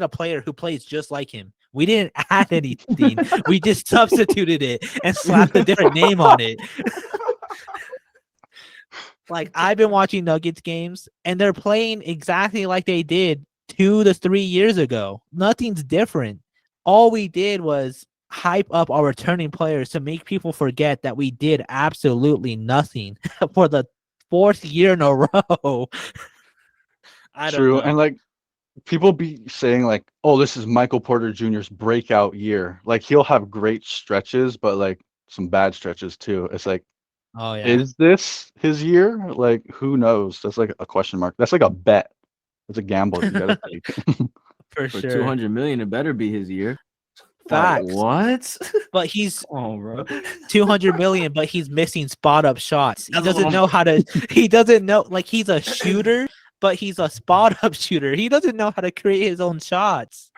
a player who plays just like him. We didn't add anything. We just substituted it and slapped a different name on it. Like I've been watching Nuggets games, and they're playing exactly like they did 2 to 3 years ago. Nothing's different. All we did was hype up our returning players to make people forget that we did absolutely nothing for the 4th year in a row. I don't True, know. and like people be saying like, "Oh, this is Michael Porter Jr.'s breakout year." Like he'll have great stretches, but like some bad stretches too. It's like, Oh yeah, is this his year? Like, who knows? That's like a question mark. That's like a bet. It's a gamble you gotta take. for For sure. 200 million, it better be his year. Facts. What? But he's Oh, bro. 200 million, but he's missing spot up shots. He That's what doesn't I'm- know how to. He doesn't know, like he's a shooter, but he's a spot up shooter. He doesn't know how to create his own shots.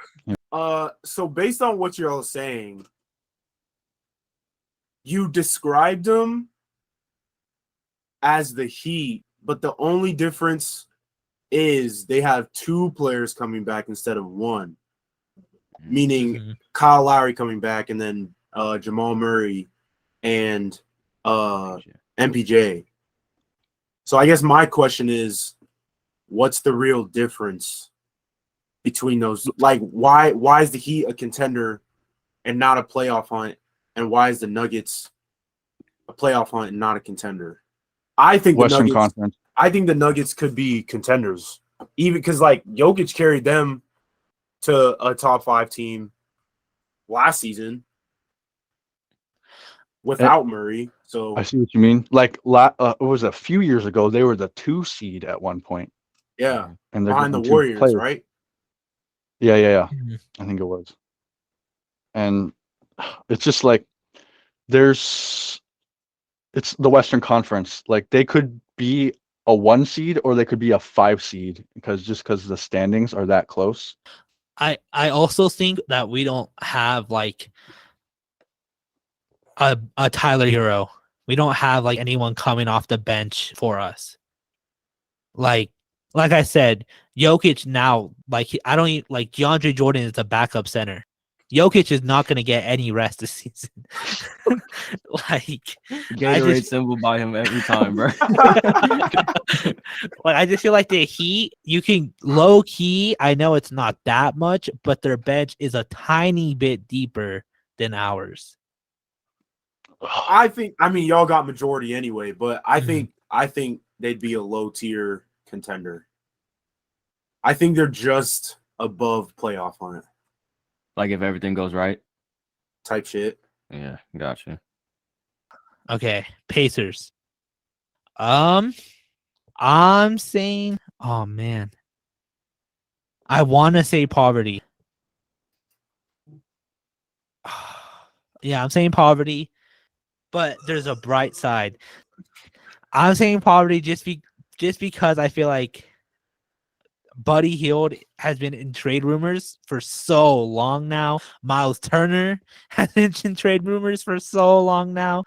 So based on what you're all saying, you described them as the Heat, but the only difference is they have 2 players coming back instead of 1. Meaning Mhm. Kyle Lowry coming back and then Jamal Murray and MPJ. So I guess my question is, what's the real difference between those? Like, why is the Heat a contender and not a playoff hunt, and why is the Nuggets a playoff hunt and not a contender? I think Western the Nuggets. Conference. I think the Nuggets could be contenders, even because like Jokic carried them to a top 5 team last season without Murray. So I see what you mean. Like, it was a few years ago. They were the 2 seed at one point, yeah, and they're behind the getting 2 Warriors, players. right? Yeah. Mhm. I think it was. And it's just like it's the Western Conference. Like they could be a 1 seed or they could be a 5 seed because the standings are that close. I also think that we don't have like a Tyler Hero. We don't have like anyone coming off the bench for us. Like I said, Jokic now, I don't like DeAndre Jordan is the backup center. Jokic is not going to get any rest this season. Like Gatorade symbol by him every time, bro. like I just feel like the Heat, you can low key. I know it's not that much, but their bench is a tiny bit deeper than ours. I mean, y'all got majority anyway, but I think they'd be a low tier contender. I think they're just above playoff hunt Like if everything goes right. type shit. Yeah, gotcha. Okay, Pacers. I'm saying, oh man, I want to say poverty. Yeah, I'm saying poverty, but there's a bright side. I'm saying poverty just because I feel like Buddy Hield has been in trade rumors for so long now. Miles Turner has been in trade rumors for so long now.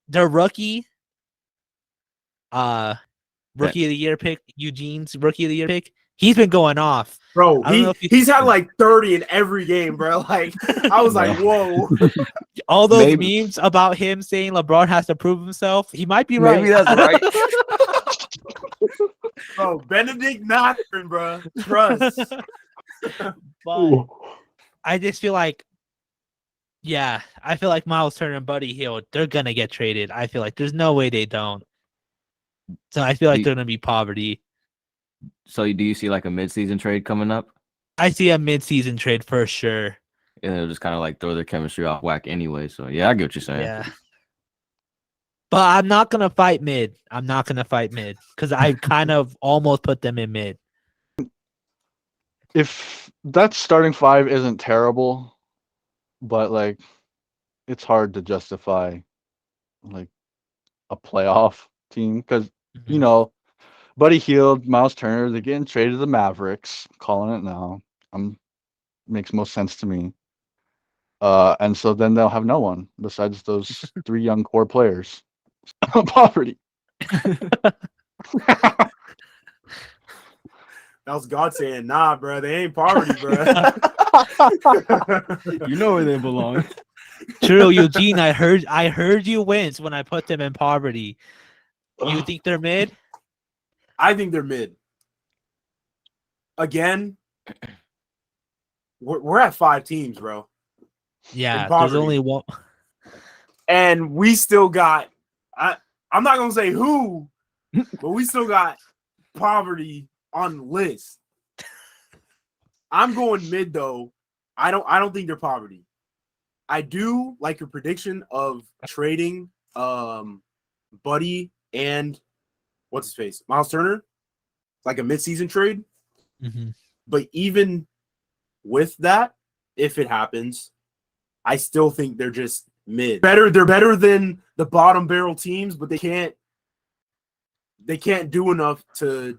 Their rookie of the year pick, Eugene's rookie of the year pick, he's been going off. Bro, I don't know if he's had like 30 in every game, bro. Like I was like, whoa. All those memes about him saying LeBron has to prove himself, he might be right. Maybe that's right. Bro, Benedict Mathurin, bro. Trust. But I just feel like, yeah, I feel like Miles Turner and Buddy Hield, they're gonna get traded. I feel like there's no way they don't. So I feel like they're gonna be poverty. So do you see like a mid-season trade coming up? I see a mid-season trade for sure. And it'll just kind of like throw their chemistry off whack anyway. So yeah, I get what you're saying. Yeah. But I'm not gonna fight mid. Because I kind of almost put them in mid. If that starting 5 isn't terrible, but like it's hard to justify like a playoff team because you know Buddy Hield, Miles Turner, they're getting traded to the Mavericks. Calling it now. Makes most sense to me. And so then they'll have no one besides those 3 young core players. Poverty. That was God saying, nah, bro, they ain't poverty, bro. You know where they belong. True, Eugene. I heard you wince when I put them in poverty. You think they're mid? I think they're mid. Again, we're at 5 teams, bro. Yeah, there's poverty. only one. And we still got I'm not gonna say who, but we still got poverty on the list. I'm going mid though. I don't think they're poverty. I do like your prediction of trading Buddy and what's his face? Miles Turner. Like a midseason trade. Mm-hmm. But even with that, if it happens, I still think they're just mid. They're better than the bottom barrel teams, but they can't do enough to,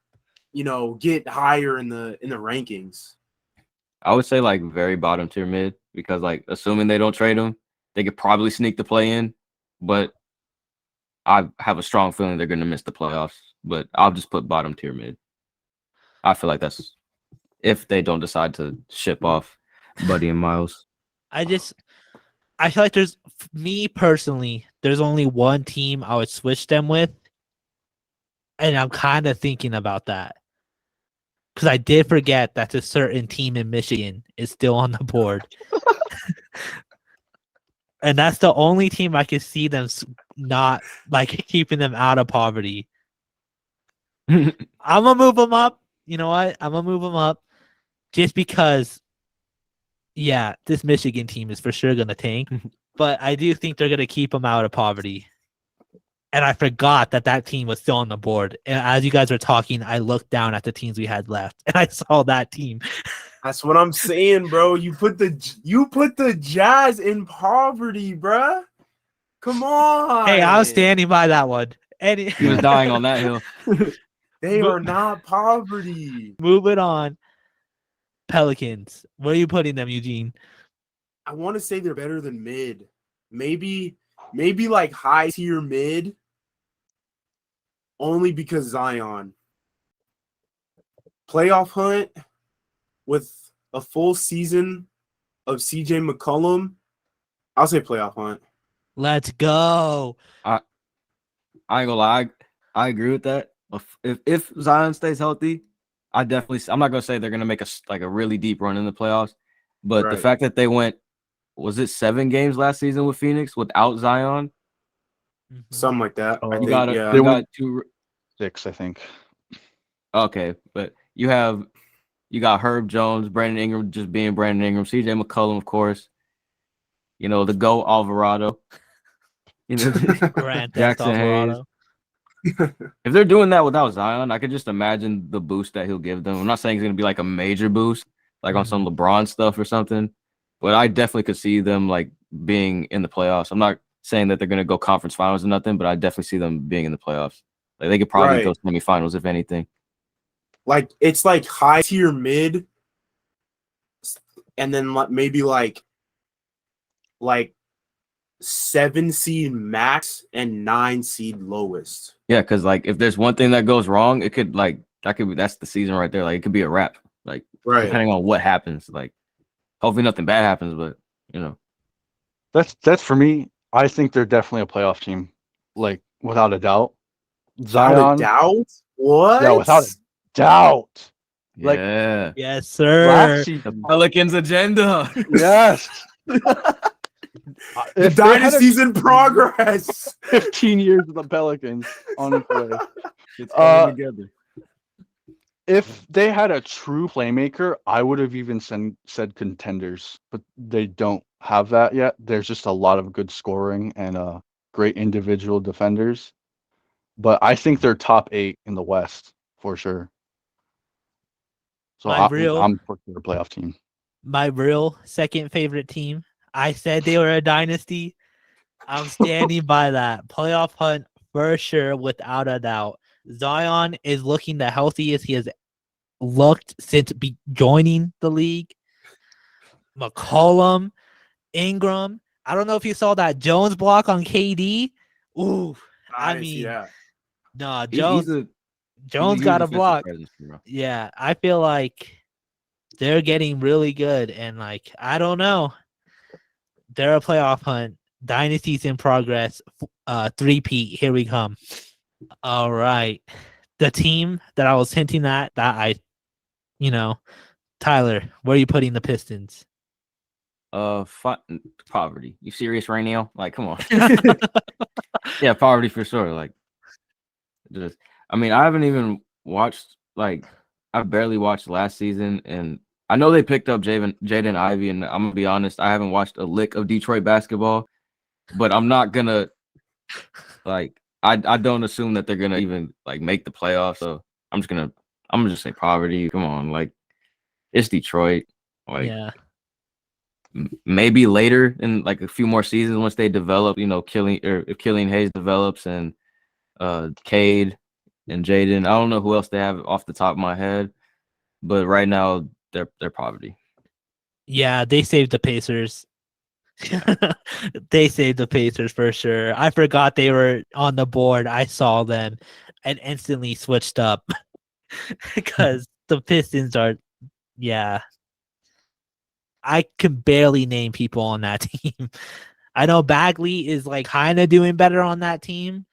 get higher in the rankings. I would say like very bottom tier mid because like assuming they don't trade him, they could probably sneak the play in, but I have a strong feeling they're going to miss the playoffs. But I'll just put bottom tier mid. I feel like that's if they don't decide to ship off Buddy and Miles. I feel like me personally, there's only one team I would switch them with. And I'm kind of thinking about that. Because I did forget that a certain team in Michigan is still on the board. And that's the only team I can see them not like keeping them out of poverty. I'm going to move them up. You know what? I'm going to move them up just because, yeah, this Michigan team is for sure going to tank. But I do think they're going to keep them out of poverty. And I forgot that team was still on the board. And as you guys were talking, I looked down at the teams we had left, and I saw that team. That's what I'm saying, bro. You put the Jazz in poverty, bruh. Come on. Hey, I was standing by that one. He was dying on that hill. They are not poverty. Moving on. Pelicans. Where are you putting them, Eugene? I want to say they're better than mid. Maybe like high tier mid. Only because Zion. Playoff hunt with a full season of CJ McCollum. I'll say playoff hunt. Let's go. I ain't gonna lie. I agree with that. If Zion stays healthy, I'm not gonna say they're gonna make a really deep run in the playoffs, but the Right. fact that they went, was it 7 games last season with Phoenix without Zion? Something like that. Oh, I you think, got yeah. They you went- got 2. 6, I think. Okay, but you got Herb Jones, Brandon Ingram just being Brandon Ingram, CJ McCollum, of course. The GOAT Alvarado. Grand Theft Jackson Alvarado. If they're doing that without Zion, I could just imagine the boost that he'll give them. I'm not saying it's gonna be like a major boost, like on some LeBron stuff or something, but I definitely could see them like being in the playoffs. I'm not saying that they're gonna go conference finals or nothing, but I definitely see them being in the playoffs. Like they could probably Right. go semifinals if anything. Like it's like high tier mid, and then maybe like 7 seed max and 9 seed lowest. Yeah, because like if there's one thing that goes wrong, it could that's the season right there. Like it could be a wrap. Like depending on what happens. Like hopefully nothing bad happens, but That's for me. I think they're definitely a playoff team, like without a doubt. Without Zion, a doubt? What? Yeah, without a doubt. Like- yeah. Yes, sir. Last season, Pelicans agenda. yes. The If they had dynasty's in progress. 15 years of the Pelicans on its way. It's Uh, coming together. If they had a true playmaker, I would have even said contenders, but they don't have that yet. There's just a lot of good scoring and great individual defenders. But I think they're top 8 in the West for sure. So I'm for their playoff team. My real second favorite team. I said they were a dynasty. I'm standing by that. Playoff hunt for sure, without a doubt. Zion is looking the healthiest he has looked since joining the league. McCollum, Ingram. I don't know if you saw that Jones block on KD. Ooh, I didn't see mean, that. nah, He's Jones a got a huge block. defensive presence, bro. Yeah, I feel like they're getting really good, and like I don't know, they're a playoff hunt. Dynasty's in progress. 3-peat, here we come. All right. The team that I was hinting at Tyler, where are you putting the Pistons? Poverty. You serious right now? Like, come on. Yeah, poverty for sure. Like, just I mean, I haven't even watched I barely watched last season, and I know they picked up Jaden Ivey, and I'm gonna be honest, I haven't watched a lick of Detroit basketball, but I'm not gonna I don't assume that they're gonna even make the playoffs. So I'm gonna just say poverty. Come on, it's Detroit. Yeah. Maybe later in a few more seasons once they develop, if Killian Hayes develops and Cade and Jaden. I don't know who else they have off the top of my head, but right now they're poverty. Yeah, they saved the Pacers. They saved the Pacers for sure. I forgot they were on the board. I saw them and instantly switched up because the Pistons are, yeah. I can barely name people on that team. I know Bagley is kind of doing better on that team,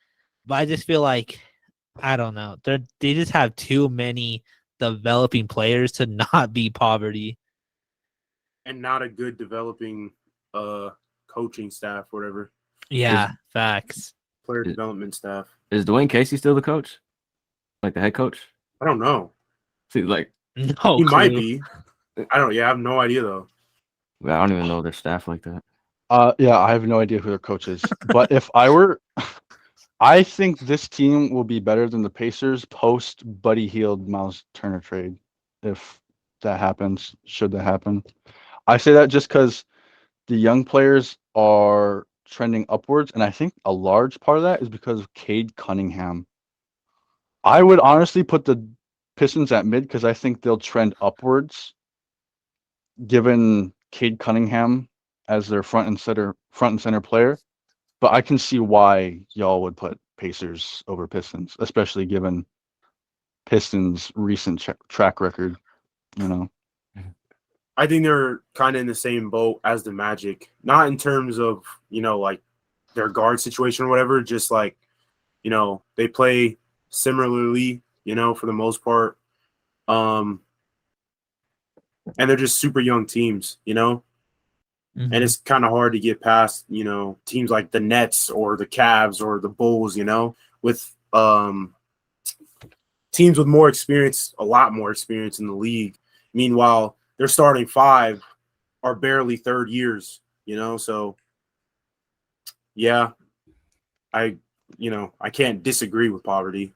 but I just feel like I don't know. They just have too many developing players to not be poverty. And not a good developing coaching staff, whatever. Yeah, facts. Player development staff. Is Dwayne Casey still the coach? The head coach? I don't know. See, no, he might be. I have no idea though. I don't even know their staff like that. Yeah, I have no idea who their coach is. But if I think this team will be better than the Pacers post Buddy Hield Miles Turner trade, if that happens, should that happen. I say that just because the young players are trending upwards, and I think a large part of that is because of Cade Cunningham. I would honestly put the Pistons at mid because I think they'll trend upwards, given Cade Cunningham as their front and center player. But I can see why y'all would put Pacers over Pistons, especially given Pistons' recent track record. I think they're kind of in the same boat as the Magic, not in terms of their guard situation or whatever. Just they play similarly, for the most part. And they're just super young teams, Mm-hmm. And it's kind of hard to get past, teams like the Nets or the Cavs or the Bulls, with teams with more experience, a lot more experience in the league. Meanwhile, their starting five are barely third years, so yeah, I can't disagree with poverty.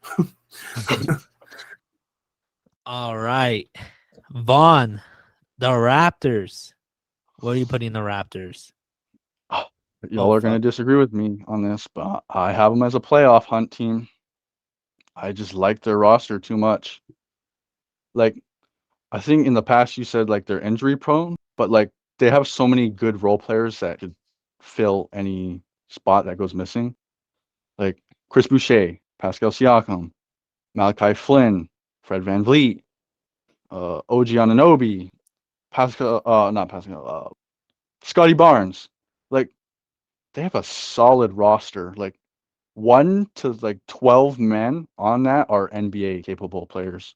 All right. Vaughn, the Raptors. Where are you putting the Raptors? Y'all are going to disagree with me on this, but I have them as a playoff hunt team. I just like their roster too much. I think in the past you said they're injury prone, but they have so many good role players that could fill any spot that goes missing. Chris Boucher, Pascal Siakam, Malachi Flynn, Fred VanVleet, OG Anunoby, Scotty Barnes. They have a solid roster. 1 to 12 men on that are NBA capable players.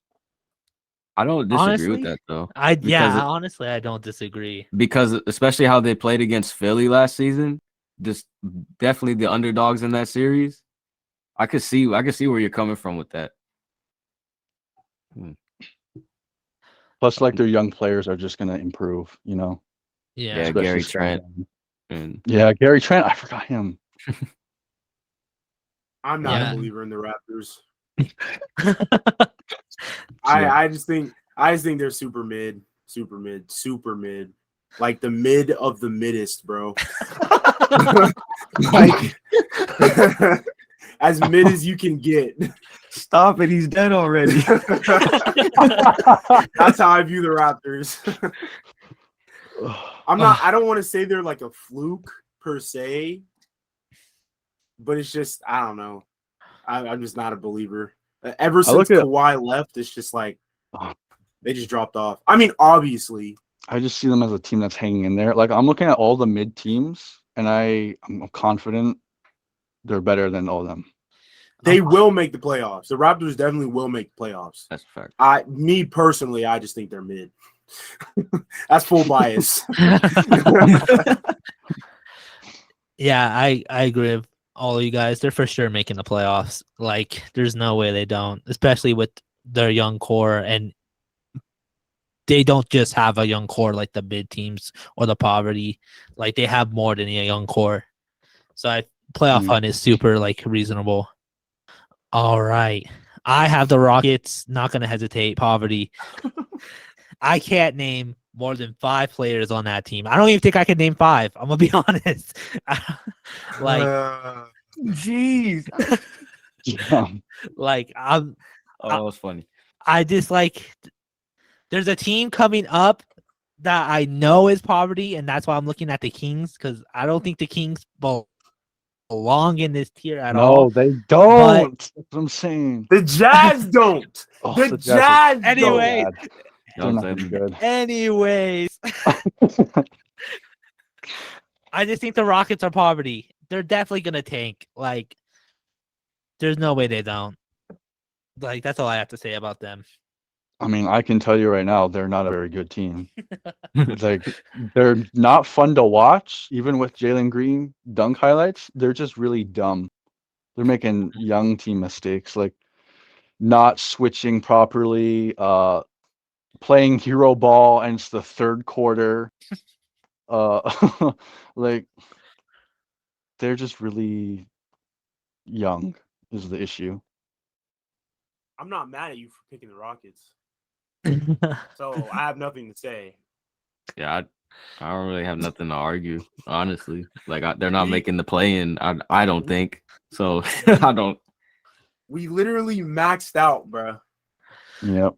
I don't disagree Honestly, with that though. Honestly, I don't disagree. Because especially how they played against Philly last season, just definitely the underdogs in that series. I could see where you're coming from with that. Plus, their young players are just gonna improve, Yeah, Gary Trent. Gary Trent. I forgot him. I'm not a believer in the Raptors. I just think they're super mid. Like the mid of the middest, bro. As mid as you can get. Stop it, he's dead already. That's how I view the Raptors. I don't want to say they're a fluke per se, but it's just, I don't know. I'm just not a believer. Ever since Kawhi left, it's just they just dropped off. Obviously. I just see them as a team that's hanging in there. I'm looking at all the mid teams, and I'm confident they're better than all of them. They will make the playoffs. The Raptors definitely will make the playoffs. That's a fact. Me personally, I just think they're mid. That's full bias. Yeah, I agree with all of you guys. They're for sure making the playoffs. Like, there's no way they don't, especially with their young core. And they don't just have a young core like the mid teams or the poverty. Like, they have more than a young core. So playoff hunt is super like reasonable. All right. I have the Rockets. Not going to hesitate. Poverty. I can't name more than 5 players on that team. I don't even think I can name 5. I'm gonna be honest. Like, jeez. Like I'm. Oh, that was funny. I just like. There's a team coming up that I know is poverty, and that's why I'm looking at the Kings because I don't think the Kings belong in this tier at all. No, they don't. That's what I'm saying. The Jazz don't. Oh, the Jazz don't. Anyways. They're not gonna be good. Anyways. I just think the Rockets are poverty. They're definitely gonna tank. Like, there's no way they don't. Like, that's all I have to say about them. I mean, I can tell you right now, they're not a very good team. It's like they're not fun to watch, even with Jalen Green dunk highlights. They're just really dumb. They're making young team mistakes, like not switching properly, playing hero ball, and it's the third quarter. Like they're just really young is the issue. I'm not mad at you for picking the Rockets. So I have nothing to say. Yeah, I don't really have nothing to argue, honestly. Like they're not making the play-in. I don't think so. I don't. We literally maxed out, bro. Yep.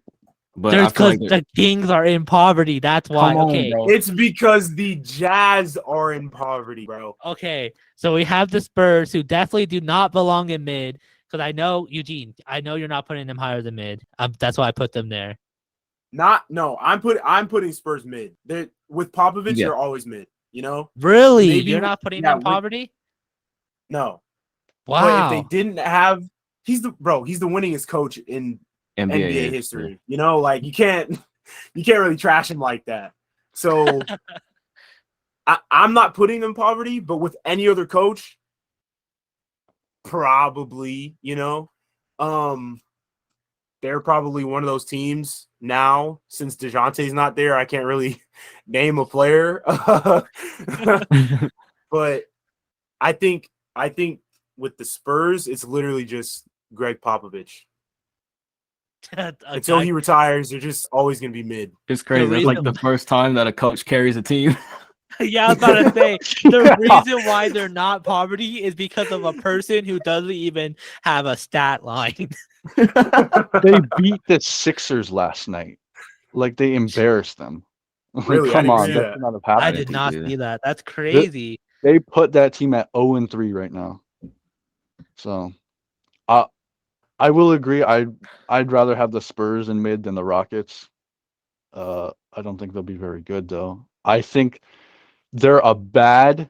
But There's I feel because like the Kings are in poverty. That's why. Come on, Okay. bro. It's because the Jazz are in poverty, bro. Okay. So we have the Spurs who definitely do not belong in mid. Because I know, Eugene, I know you're not putting them higher than mid. That's why I put them there. I'm putting Spurs mid. With Popovich, Yeah. you're always mid. You know? Really? Maybe You're not putting them poverty? No. Wow. But if they didn't have, he's the winningest coach in NBA history. history. You know, like you can't really trash him like that. So I'm not putting them poverty, but with any other coach, probably, you know, they're probably one of those teams now. Since DeJounte's not there, I can't really name a player. But I think with the Spurs, it's literally just Greg Popovich. Until he retires, they're just always going to be mid. It's crazy. That's like the first time that a coach carries a team. Yeah, I was about to say the reason why they're not poverty is because of a person who doesn't even have a stat line. They beat the Sixers last night. Like they embarrassed them. Really? Come on, see that that. could not have happened. I did not see that. That's crazy. They put that team at 0-3 right now. So, I will agree. I'd rather have the Spurs in mid than the Rockets. I don't think they'll be very good though. I think they're a bad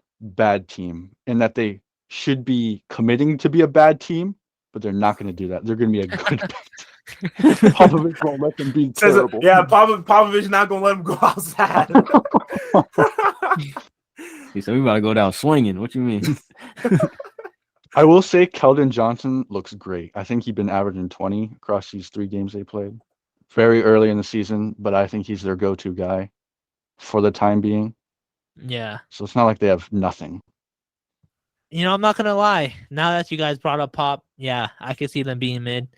team in that they should be committing to be a bad team, but they're not going to do that. They're going to be a good team. Popovich won't let them be terrible. Yeah, Popovich not going to let them go outside. He said we about to go down swinging. What you mean? I will say Keldon Johnson looks great. I think he's been averaging 20 across these 3 games they played. Very early in the season, but I think he's their go-to guy for the time being. Yeah. So it's not like they have nothing. You know, I'm not gonna lie. Now that you guys brought up Pop, yeah, I can see them being mid.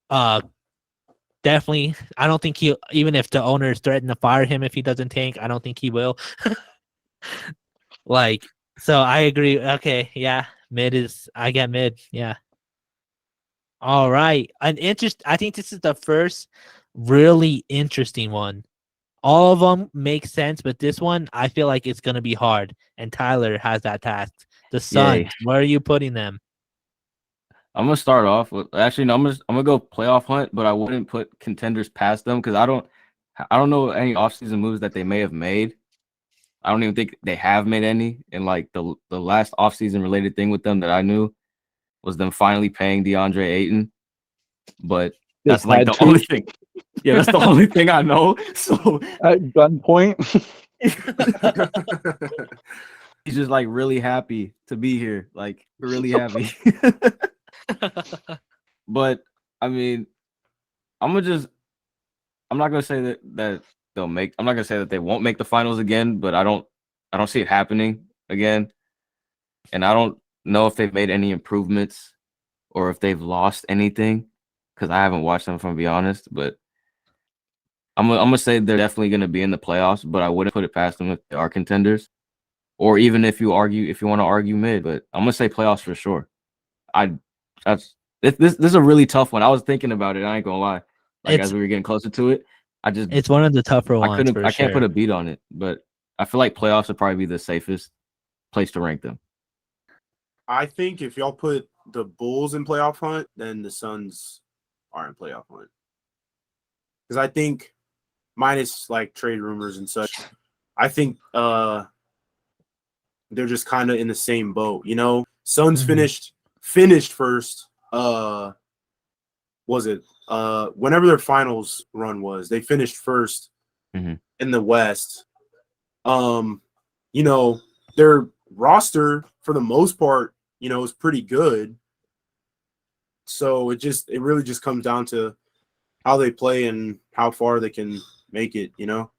Definitely. I don't think he, even if the owners threaten to fire him if he doesn't tank, I don't think he will. Like, so I agree. Okay, yeah, I get mid. Yeah. All right. I think this is the first really interesting one. All of them make sense, but this one I feel like it's gonna be hard. And Tyler has that task. The Suns. Yay. Where are you putting them? I'm gonna start off with actually no, I'm gonna go playoff hunt, but I wouldn't put contenders past them because I don't know any offseason moves that they may have made. I don't even think they have made any in like the last offseason related thing with them that I knew was them finally paying DeAndre Ayton, but They that's like had the to. only thing. Yeah, that's the only thing I know. So At gunpoint. he's just like really happy to be here, like really happy. But I mean, I'm not gonna say that they'll make. I'm not gonna say that they won't make the finals again, but I don't see it happening again. And I don't know if they've made any improvements or if they've lost anything because I haven't watched them, if I'm gonna be honest. But I'm gonna say they're definitely gonna be in the playoffs, but I wouldn't put it past them if they are contenders. Or even if you want to argue mid, but I'm gonna say playoffs for sure. This is a really tough one. I was thinking about it. I ain't gonna lie. Like as we were getting closer to it, it's one of the tougher ones. I can't put a beat on it, but I feel like playoffs would probably be the safest place to rank them. I think if y'all put the Bulls in playoff hunt, then the Suns are in playoff hunt. Because I think, minus like trade rumors and such, I think they're just kind of in the same boat. You know, Suns finished first. Was it whenever their finals run was? They finished first in the West. You know, their roster for the most part, you know, is pretty good. So it really just comes down to how they play and how far they can make it, you know?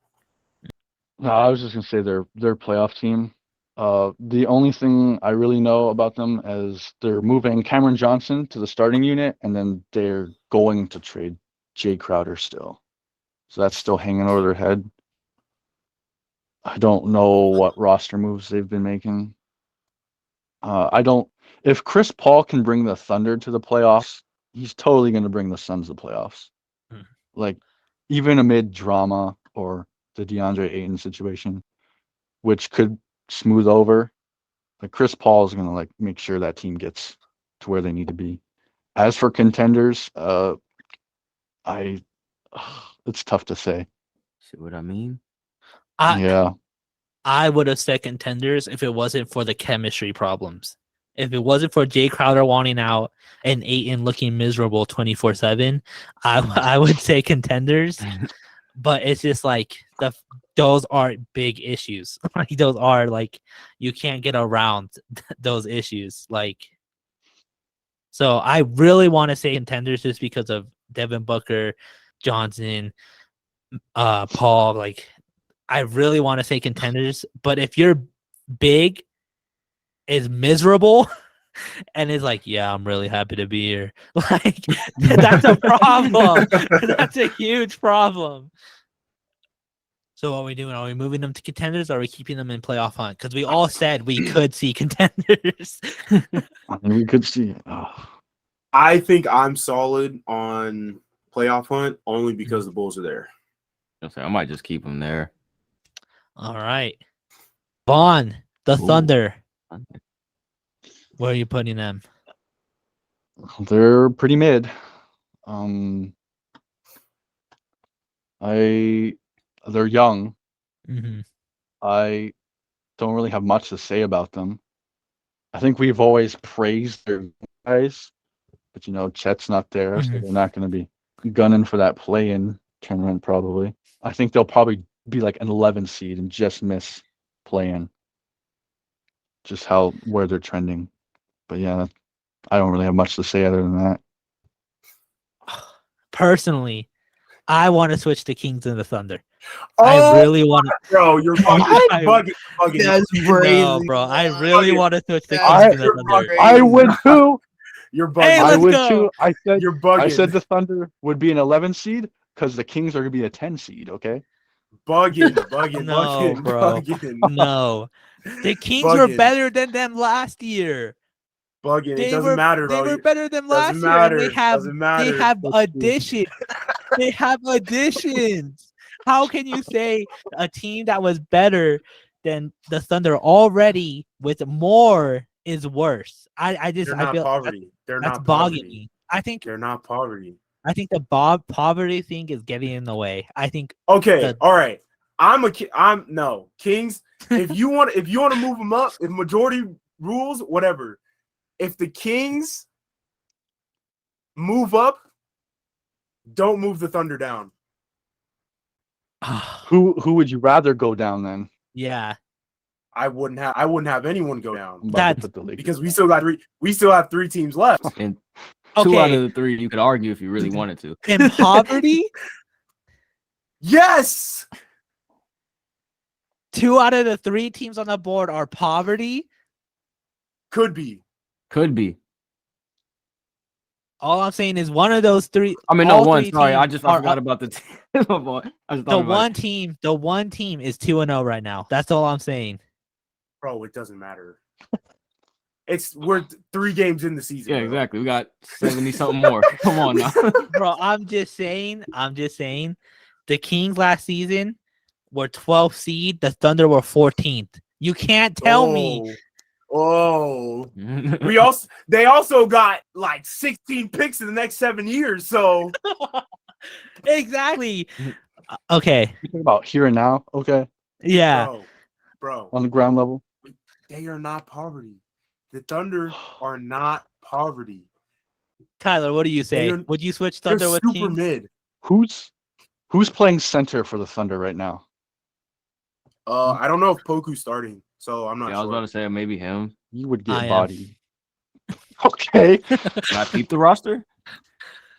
No, I was just gonna say they're playoff team. The only thing I really know about them is they're moving Cameron Johnson to the starting unit, and then they're going to trade Jay Crowder still. So that's still hanging over their head. I don't know what roster moves they've been making. If Chris Paul can bring the Thunder to the playoffs, he's totally going to bring the Suns to the playoffs. Like, even amid drama or the DeAndre Ayton situation, which could smooth over, like Chris Paul is going to like make sure that team gets to where they need to be. As for contenders, it's tough to say. See what I mean? Yeah. I would have said contenders if it wasn't for the chemistry problems. If it wasn't for Jay Crowder wanting out and Ayton looking miserable 24/7, I would say contenders. But it's just like those are big issues. Like those are like you can't get around those issues. Like, so I really want to say contenders just because of Devin Booker, Johnson, Paul. Like, I really want to say contenders. But if you're big is miserable and is like, yeah, I'm really happy to be here. Like, that's a problem. That's a huge problem. So what are we doing? Are we moving them to contenders or are we keeping them in playoff hunt? Because we all said we could see contenders. I mean, we could see. I think I'm solid on playoff hunt only because the Bulls are there. I might just keep them there. All right. Vaughn, the Thunder. Where are you putting them? They're pretty mid. They're young. I don't really have much to say about them. I think we've always praised their guys, but you know, Chet's not there, so they're not going to be gunning for that play-in tournament probably. I think they'll probably be like an 11 seed and just miss play-in. Just where they're trending. But yeah, I don't really have much to say other than that. Personally, I want to switch the Kings and the Thunder. Oh, I really want to. Bro, you're bugging. That's crazy. No, bro. I really want to switch the Kings and the Thunder. I would too. You're bugging. Hey, I would go. too. I said You're bugging. I said the Thunder would be an 11 seed because the Kings are going to be a 10 seed, okay? Bugging, No, bro. No. The Kings were better than them last year. Bugging. It doesn't matter, bro. They were better than last year. And they have additions. They have additions. How can you say a team that was better than the Thunder already with more is worse? I feel poverty. They're that's not bogging poverty. me. I think they're not poverty. I think the poverty thing is getting in the way. I think. Okay, all right. I'm Kings. If you want to move them up, if majority rules, whatever. If the Kings move up. Don't move the Thunder down. Who would you rather go down then? Yeah. I wouldn't have anyone go I'm down about to That's- put the Lakers because we down. still have 3 teams left. And 2 out Okay. of the 3 you could argue if you really wanted to. In poverty, Yes. 2 out of the 3 teams on the board are poverty. Could be. Could be. All I'm saying is one of those 3. I mean, no all one. 3 Sorry, I teams forgot are- about the team. I just thought the about one team. The one team is 2-0 right now. That's all I'm saying. Bro, it doesn't matter. We're 3 games in the season. Yeah, bro. exactly. We got 70 something more. Come on now. Bro, I'm just saying. The Kings last season were 12th seed. The Thunder were 14th. You can't tell me. Oh, they also got like 16 picks in the next 7 years. So Exactly. Okay. You think about here and now, okay, Yeah. bro, on the ground level. they are not poverty. The Thunder are not poverty. Tyler, what do you say? They're- Would you switch They're Thunder with super Kings? mid. Who's playing center for the Thunder right now? I don't know if Poku's starting, so I'm not Yeah, I was about sure. to say maybe him. You would I get am. bodied. Okay. Can I peep the roster?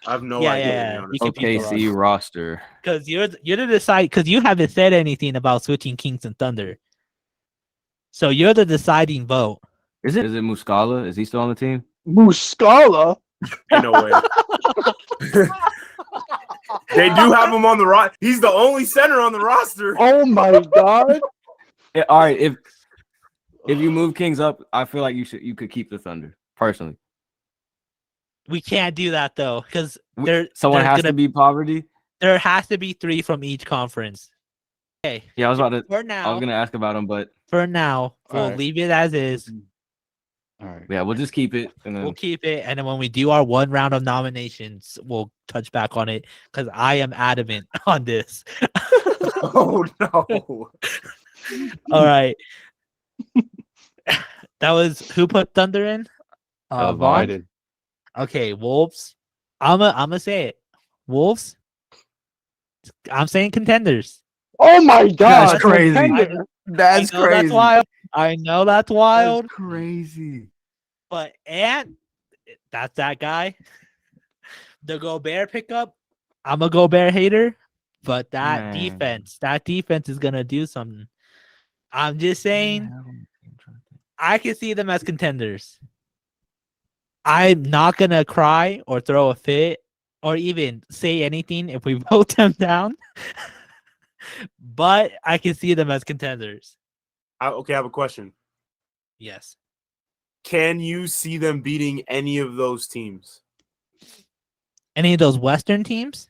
I have no Yeah, idea. yeah, to be yeah. honest. You can peep the OKC roster. Because you're the decide. Because you haven't said anything about switching Kings and Thunder. So you're the deciding vote. Is it Muscala? Is he still on the team? Muscala. Ain't no way. They do have him on the roster. He's the only center on the roster. Oh my god. Yeah, all right. If you move Kings up, I feel like you could keep the Thunder personally. We can't do that though, because Someone they're has gonna- to be poverty. there has to be 3 from each conference. Okay. Yeah, I was For I now, was gonna ask about him, but we'll Alright. leave it as is. All right. yeah, we'll just keep it. And then We'll keep it, and then when we do our 1 round of nominations, we'll touch back on it because I am adamant on this. Oh no. All right. That was who put Thunder in? I Vaughn? did. Okay, Wolves. I'ma say it. Wolves. I'm saying contenders. Oh my god. That's crazy. Contender. That's I know that's wild. I know that's wild. crazy. But that's that guy. The Gobert pickup. I'm a Gobert hater, but that Man. defense is gonna do something. I'm just saying, I can see them as contenders. I'm not gonna cry or throw a fit or even say anything if we vote them down. But I can see them as contenders. Okay, I have a question. Yes. Can you see them beating any of those teams? Any of those Western teams?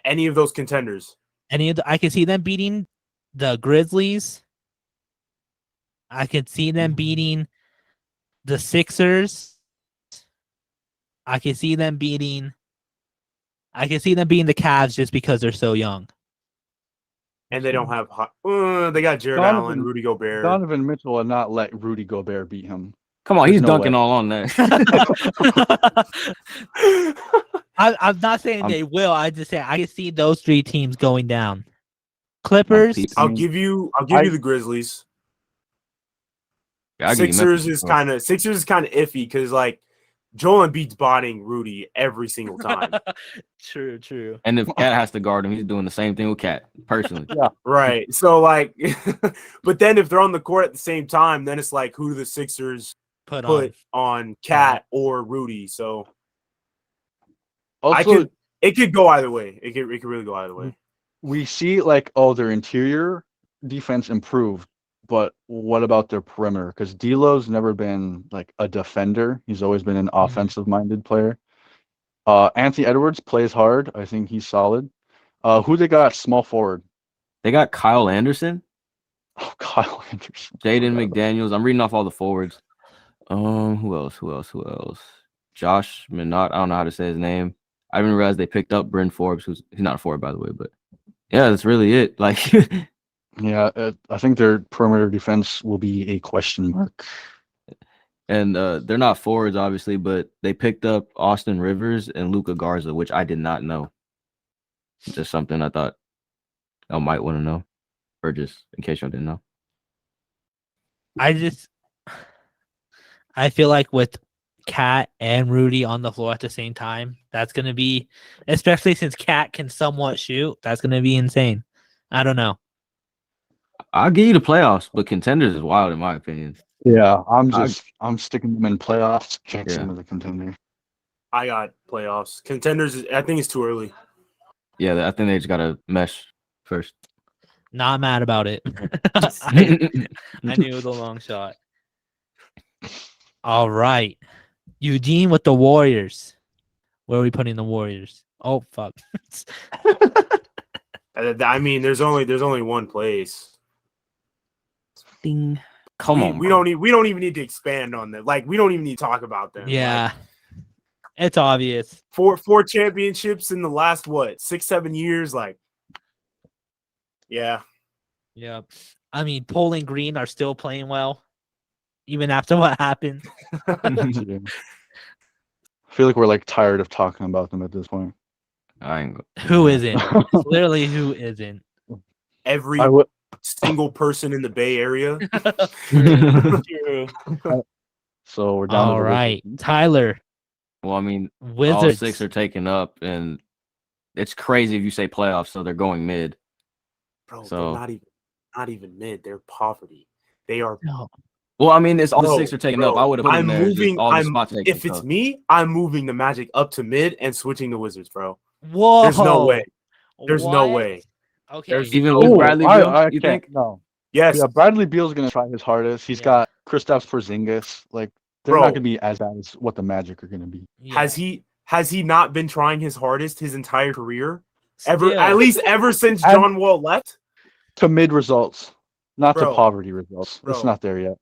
Any of those contenders? I can see them beating the Grizzlies. I could see them beating the Sixers. I can see them beating the Cavs just because they're so young. And they don't have they got Jared Donovan- Allen, Rudy Gobert. Donovan Mitchell will not let Rudy Gobert beat him. Come on, There's he's no dunking way. all on that. I'm not saying I'm- they will. I just say I can see those 3 teams going down. Clippers. peep- I'll give you the Grizzlies. Yeah, I'll give you Sixers Memphis. is kind of iffy because like Joel Embiid's botting Rudy every single time. True. And if Cat has to guard him, he's doing the same thing with Cat personally. Right. So like but then if they're on the court at the same time, then it's like who do the Sixers Put put on Cat or Rudy? So Also, it could go either way. It could really go either way. we see like, oh, their interior defense improved, but what about their perimeter? Because D'Lo's never been like a defender. He's always been an offensive-minded player. Anthony Edwards plays hard. I think he's solid. Who they got small forward? They got Kyle Anderson, Oh, Kyle Anderson. Jaden McDaniels. I'm reading off all the forwards. Who else? Josh Minot. I don't know how to say his name. I didn't realize they picked up Bryn Forbes, he's not a forward by the way, but yeah, that's really it. Like Yeah, I think their perimeter defense will be a question mark. And they're not forwards, obviously, but they picked up Austin Rivers and Luka Garza, which I did not know. Just something I thought I might want to know, or just in case you didn't know. I feel like with Cat and Rudy on the floor at the same time, that's gonna be, especially since Cat can somewhat shoot, that's gonna be insane. I don't know. I'll give you the playoffs, but contenders is wild in my opinion. Yeah, I'm sticking them in playoffs. Checks Yeah. them as a contender. I got playoffs. Contenders, I think it's too early. Yeah, I think they just gotta mesh first. Not mad about it. I knew it was a long shot. All right. Eugene with the Warriors. Where are we putting the Warriors? Oh fuck. I mean, there's only one place. Ding. Come on, We bro. don't even need to expand on that. Like, we don't even need to talk about them. Yeah. It's obvious. Like, four championships in the last 6-7 years. Like, yeah. Yep. I mean, Poland Green are still playing well, even after what happened. Yeah. I feel like we're like tired of talking about them at this point. I ain't go- Who isn't? Literally, who isn't? Every I would. single person in the Bay Area. True. So we're down. All to the right, Wizards. Tyler. Well, I mean, all Wizards. 6 are taken up, and it's crazy if you say playoffs, so they're going mid. Bro, So- they're not even mid. They're poverty. They are. No. Well, I mean, it's all Bro, the 6 are taken bro, up. I would have put them I'm there. Just moving- all the I'm- spots taken If it's up. me, I'm moving the Magic up to mid and switching the Wizards, bro. Whoa. There's no way. There's no What? way. Okay. There's- Even Oh, with Bradley Beal, I you can't. think? No. Yes, Yeah, Bradley Beal's gonna try his hardest. He's Yeah. got Kristaps Porzingis. Like they're Bro. not gonna be as bad as what the Magic are gonna be. Yeah. has he not been trying his hardest his entire career? Ever Still. at least ever since And- John Wall left? To mid results, not Bro. to poverty results. Bro. It's not there yet.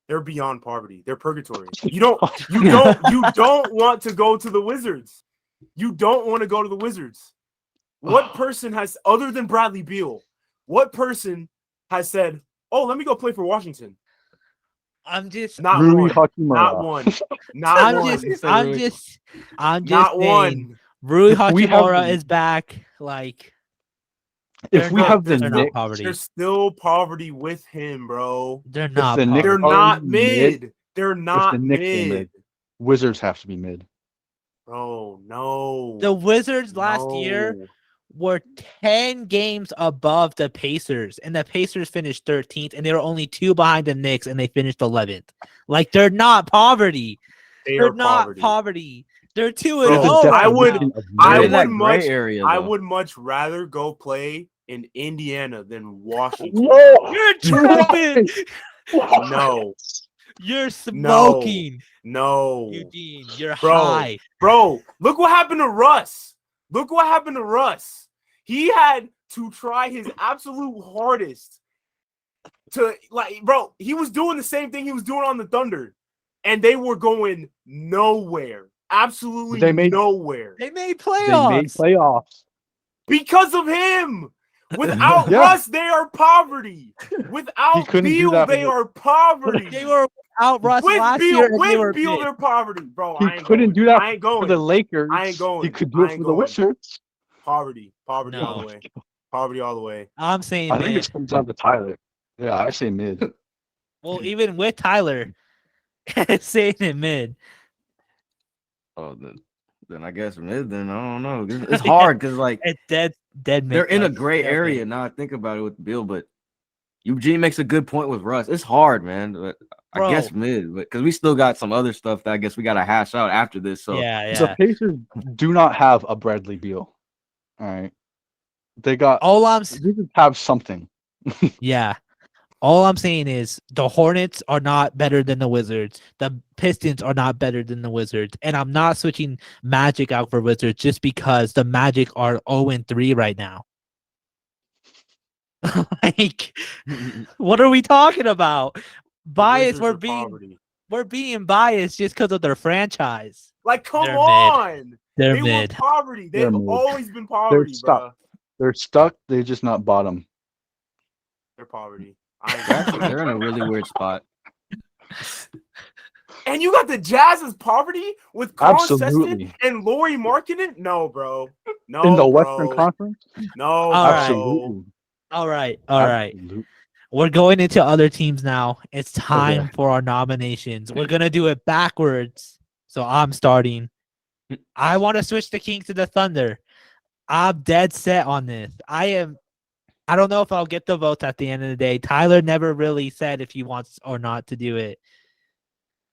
They're beyond poverty. They're purgatory. You don't want to go to the Wizards. You don't want to go to the Wizards. What person has, other than Bradley Beal, what person has said, "Oh, let me go play for Washington"? I'm just. Not Rui one. Hachimura. Not one. Not I'm one. just. said I'm Rui. just. I'm just Not saying. one. Rui If we have Hachimura the- is back. Like. If they're we not- have the they're not Knicks, poverty. There's still poverty with him, bro. They're not. the Knicks poverty. They're are not mid, mid. They're not Knicks are mid. mid. Wizards have to be mid. Bro, no. The Wizards last year No. were 10 games above the Pacers, and the Pacers finished 13th, and they were only 2 behind the Knicks, and they finished 11th. Like, they're not poverty. They They're are not poverty. poverty. They're 2 Bro, and There's a 0. I would- definition of I They're mid. in that would gray much- area. I though. would much rather go play in Indiana than Washington. Whoa! You're tripping. No, You're smoking, no. Eugene. You're Bro. high. Bro, look what happened to Russ. Look what happened to Russ. He had to try his absolute hardest to, like, bro, he was doing the same thing he was doing on the Thunder, and they were going nowhere. Absolutely They made- nowhere. They made They playoffs. made playoffs. Because of him. Without Yeah. Russ, they are poverty. Without couldn't do Beal, that they with- are poverty. They were out Russ with last Beal, year, and they with were Beal, mid. they're poverty, bro. He I ain't couldn't going. do that I ain't For going. the Lakers, I ain't going. he could do I it ain't for the going. Wizards. Poverty all the No. way. Poverty all the way. I'm saying I think mid. it comes down to Tyler. Yeah, I say mid. Well, even with Tyler saying it mid. Oh, then I guess mid. Then I don't know. It's hard because like It's dead mid. they're in a like, gray dead area. mid. Now I think about it with Bill, but Eugene makes a good point with Russ. It's hard, man. But I guess Bro. mid, but because we still got some other stuff that I guess we got to hash out after this. So Yeah, The yeah. Pacers do not have a Bradley Beal. All right. They got All I'm they just have something. yeah. All I'm saying is the Hornets are not better than the Wizards. The Pistons are not better than the Wizards. And I'm not switching Magic out for Wizards just because the Magic are 0-3 right now. Like, what are we talking about? Bias, Wizards are poverty. we're being biased just because of their franchise. Like, come They're mid. on. They're They mid. were poverty. They're They've mid. always been poverty, stuck. bro. They're stuck. They just not bottom. They're poverty. I ain't Actually, going. they're in a really weird spot. And you got the Jazz as poverty with Colin Absolutely. Sexton and Lauri Markkanen? No, bro. No, In the bro. Western Conference? No, All bro. right. Absolutely. All right. All right. Absolutely. We're going into other teams now. It's time Okay. for our nominations. We're gonna do it backwards. So I'm starting. I want to switch the Kings to the Thunder. I'm dead set on this. I don't know if I'll get the votes at the end of the day. Tyler never really said if he wants or not to do it.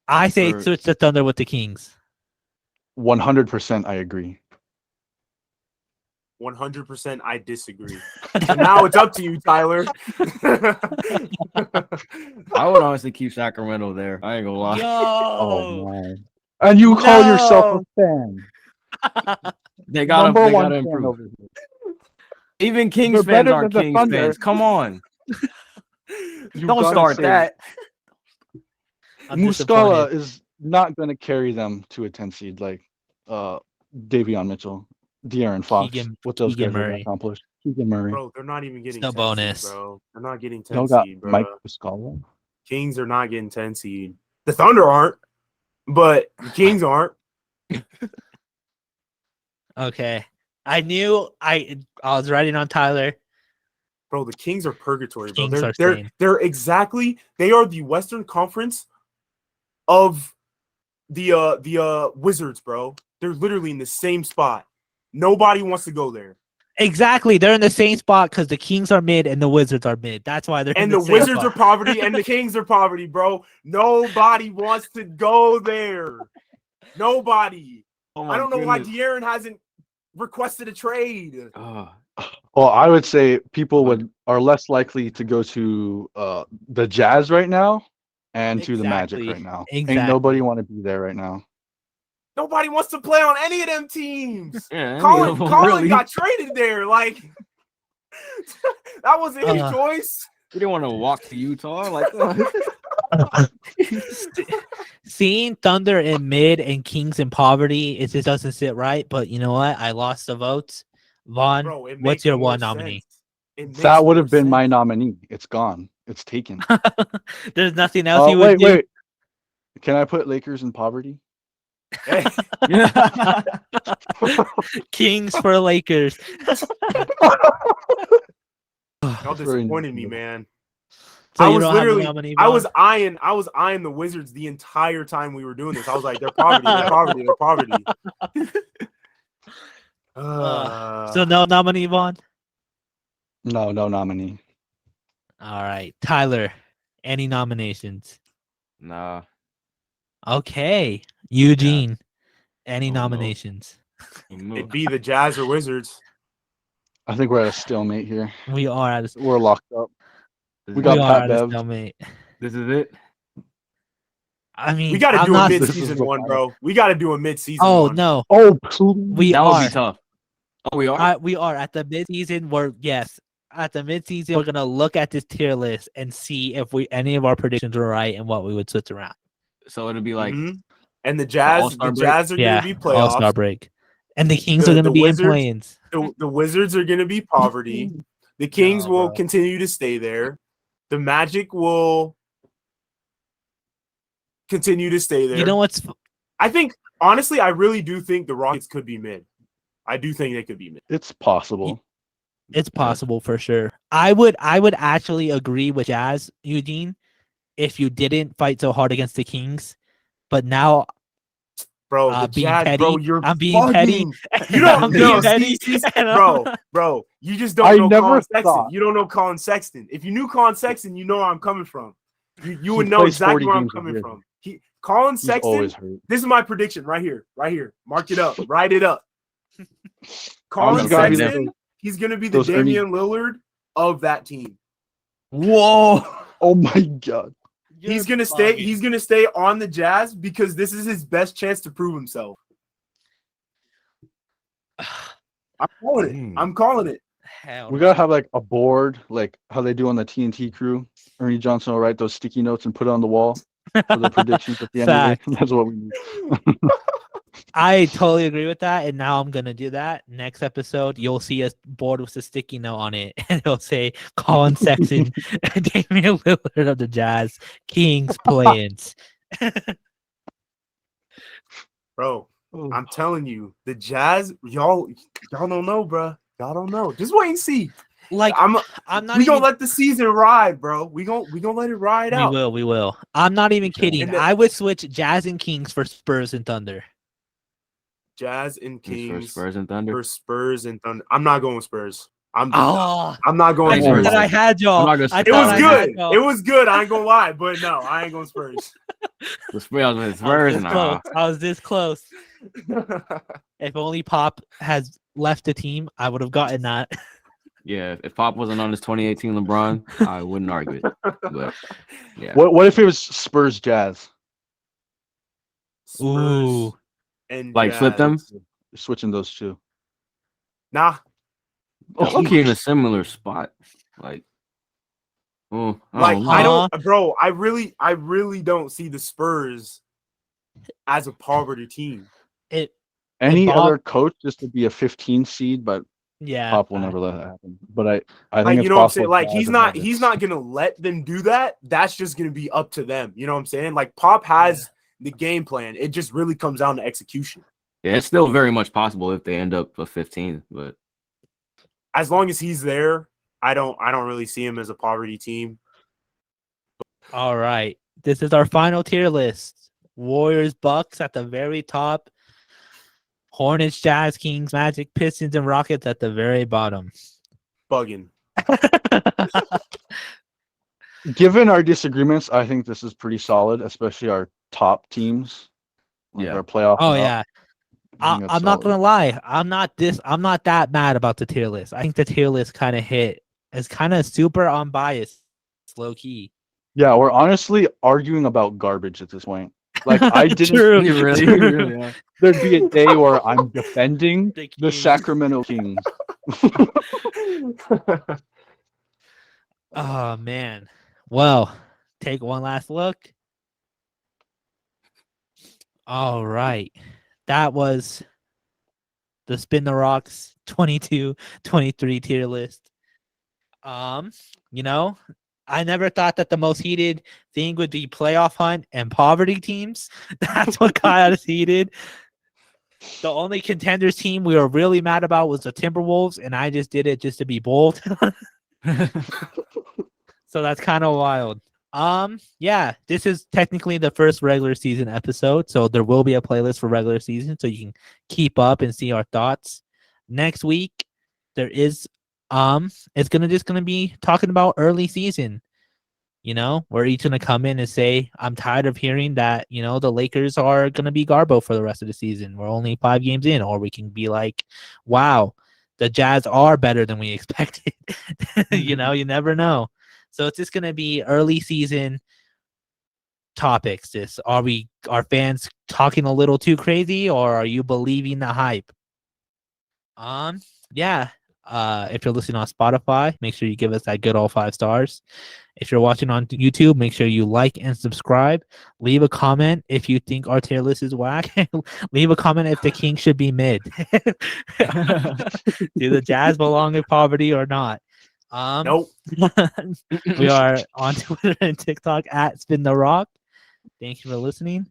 I say For- switch the Thunder with the Kings. 100% I agree. 100% I disagree. So now it's up to you, Tyler. I would honestly keep Sacramento there. I ain't gonna lie. Yo, man. And you call yourself a fan. They gotta Number they one gotta fan improve. over here. Even Kings They're fans better aren't than the Kings Thunder. fans. Come on. You Don't gotta start say that. I'm Muscala disappointed. is not going to carry them to a 10 seed like Davion Mitchell, De'Aaron Fox, what those Keegan guys have Murray. accomplished. Keegan Murray. Bro, they're not even getting Still 10 bonus. seed, bro. They're not getting 10 Y'all got seed, bro. Mike Muscala. Kings are not getting 10 seed. The Thunder aren't, but the Kings aren't. Okay. I knew I was writing on Tyler. Bro, the Kings are purgatory, bro. Kings are They're staying. they are the Western Conference of the Wizards, bro. They're literally in the same spot. Nobody wants to go there. Exactly. They're in the same spot because the Kings are mid and the Wizards are mid. That's why they're And in the same Wizards spot. are poverty and the Kings are poverty, bro. Nobody wants to go there. Nobody. Oh my I don't know why goodness. De'Aaron hasn't requested a trade. Oh, Well, I would say people are less likely to go to the Jazz right now and to the Magic Exactly. right now. Exactly. Ain't nobody want to be there right now. Nobody wants to play on any of them teams. yeah, Colin really. got traded there. Like that wasn't his Uh. choice. You didn't want to walk to Utah, like Seeing Thunder in mid and Kings in poverty, it just doesn't sit right. But you know what? I lost the votes. Vaughn, Bro, it what's makes your more one nominee? sense. It makes That would have more been my sense. nominee. It's gone. It's taken. There's nothing else you Wait, would do. wait. Can I put Lakers in poverty? Hey, yeah. Kings for Lakers. y'all Very disappointed me, nice. man. So I you was don't have a literally, nominee, I Vaughn? was eyeing the Wizards the entire time we were doing this. I was like, they're poverty, they're poverty, they're poverty. So no nominee, Vaughn? No nominee. All right. Tyler, any nominations? Nah. Okay. Eugene, any Oh, no. nominations? It'd be the Jazz or Wizards. I think we're at a stalemate here. We are at a, We're locked up. This We is got we it. are Pat at a Bev. stalemate. This is it. I mean, We got to I'm do not- a This is mid-season the one, final. bro. We got to do a mid-season Oh one. no, Oh, please. we That would are. be tough. Oh, we are. We are at the midseason. At the midseason, we're gonna look at this tier list and see if any of our predictions were right and what we would switch around. So it'd be like Mhm. And the Jazz All-Star break? are going Yeah, to be All Star playoffs. break, and the Kings The- are gonna the be Wizards- in play-ins. The Wizards are going to be poverty. The Kings No, will bro. continue to stay there. The Magic will continue to stay there. You know what's I think, honestly, I really do think the Rockets could be mid. I do think they could be mid. It's possible. It's possible for sure. I would actually agree with Jazz, Eugene, if you didn't fight so hard against the Kings. But now Bro, the being Jazz, petty, bro, you're I'm being petty. bugging. You I'm don't being know, petty, bro. You just I don't know never Colin Sexton. thought- You don't know Colin Sexton. If you knew Colin Sexton, you know where I'm coming from. You would He know plays exactly 40 where I'm games a coming year. from. Colin He's Sexton. always hurt. This is my prediction right here. Mark it up. Write it up. Colin He's gotta be Sexton. He's gonna be the those Ernie- Damian Lillard of that team. whoa. Oh my god. He's gonna stay. He's gonna stay on the Jazz because this is his best chance to prove himself. I'm calling it. Dang. I'm calling it. Hell We no. gotta have like a board, like how they do on the TNT crew. Ernie Johnson will write those sticky notes and put it on the wall for the predictions at the end Fact. of it. That's what we need. I totally agree with that, and now I'm gonna do that. Next episode, you'll see a board with a sticky note on it, and it'll say Colin Sexton, Damian Lillard of the Jazz, Kings play-ins. Bro, Oh. I'm telling you, the Jazz, y'all don't know, bro. Y'all don't know. Just wait and see. Like I'm not we even. gonna let the season ride, bro. We gonna let it ride out. We will. I'm not even kidding. And the- I would switch Jazz and Kings for Spurs and Thunder. Jazz and For Kings Spurs and Thunder. for Spurs and Thunder. I'm not going with Spurs. I'm Oh, not going I with Oh thought Spurs. that I had y'all. I'm not gonna I It thought was I good. had y'all. It was good. I ain't gonna lie, but no, I ain't going Spurs. The Spurs with I was Spurs. this Nah. close. I was this close. If only Pop has left the team, I would have gotten that. Yeah, if Pop wasn't on his 2018 LeBron, I wouldn't argue it. But yeah, What if it was Spurs Jazz? Spurs Ooh. and Like, flip them? Jazz. Switching those two. Nah, they're low-key in a similar spot. Like, oh, like know. I don't, bro. I really don't see the Spurs as a poverty team. It Any Bob- other coach just to be a 15 seed, but yeah. Pop will never let that happen. But I think Like, it's you know what I'm possible. saying? Like, Jazz he's and not Nuggets. gonna let them do that. That's just gonna be up to them. You know what I'm saying? Like, Pop has the game plan. It just really comes down to execution. Yeah, it's still very much possible if they end up a 15, but As long as he's there, I don't really see him as a poverty team. All right. This is our final tier list. Warriors, Bucks at the very top. Hornets, Jazz, Kings, Magic, Pistons, and Rockets at the very bottom. Bugging. Given our disagreements, I think this is pretty solid, especially our top teams. Like Yeah. our playoff. Oh and up. yeah. I think that's I'm not solid. gonna lie. I'm not that mad about the tier list. I think the tier list kind of hit. It's kind of super unbiased, low key. Yeah, we're honestly arguing about garbage at this point. Like I didn't True. you really, True. you really are. there'd be a day where I'm defending The the Kings. Sacramento Kings. Oh man. Well, take one last look. All right. That was the Spin the Rocks 22-23 tier list. You know, I never thought that the most heated thing would be playoff hunt and poverty teams. That's what got us heated. The only contenders team we were really mad about was the Timberwolves, and I just did it just to be bold. So that's kind of wild. Yeah, this is technically the first regular season episode, so there will be a playlist for regular season, so you can keep up and see our thoughts. Next week, there is it's gonna be talking about early season. You know, we're each gonna come in and say, I'm tired of hearing that, you know, the Lakers are gonna be Garbo for the rest of the season. We're only 5 games in, or we can be like, wow, the Jazz are better than we expected. You know, you never know. So it's just gonna be early season topics. Are fans talking a little too crazy, or are you believing the hype? Yeah. If you're listening on Spotify, make sure you give us that good old 5 stars. If you're watching on YouTube, make sure you like and subscribe. Leave a comment if you think our tier list is whack. Leave a comment if the King should be mid. Do the Jazz belong in poverty or not? Nope. We are on Twitter and TikTok at Spin the Rock. Thank you for listening.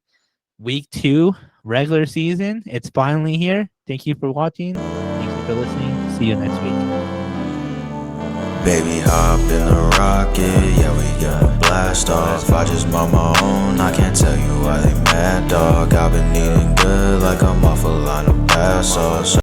Week 2, regular season. It's finally here. Thank you for watching. Thank you for listening. See you next week. Baby, hop in the rocket, yeah, we gonna blast off. I just bought my own, I can't tell you why they mad, dog. I've been eating good like I'm off a line of bath sauce.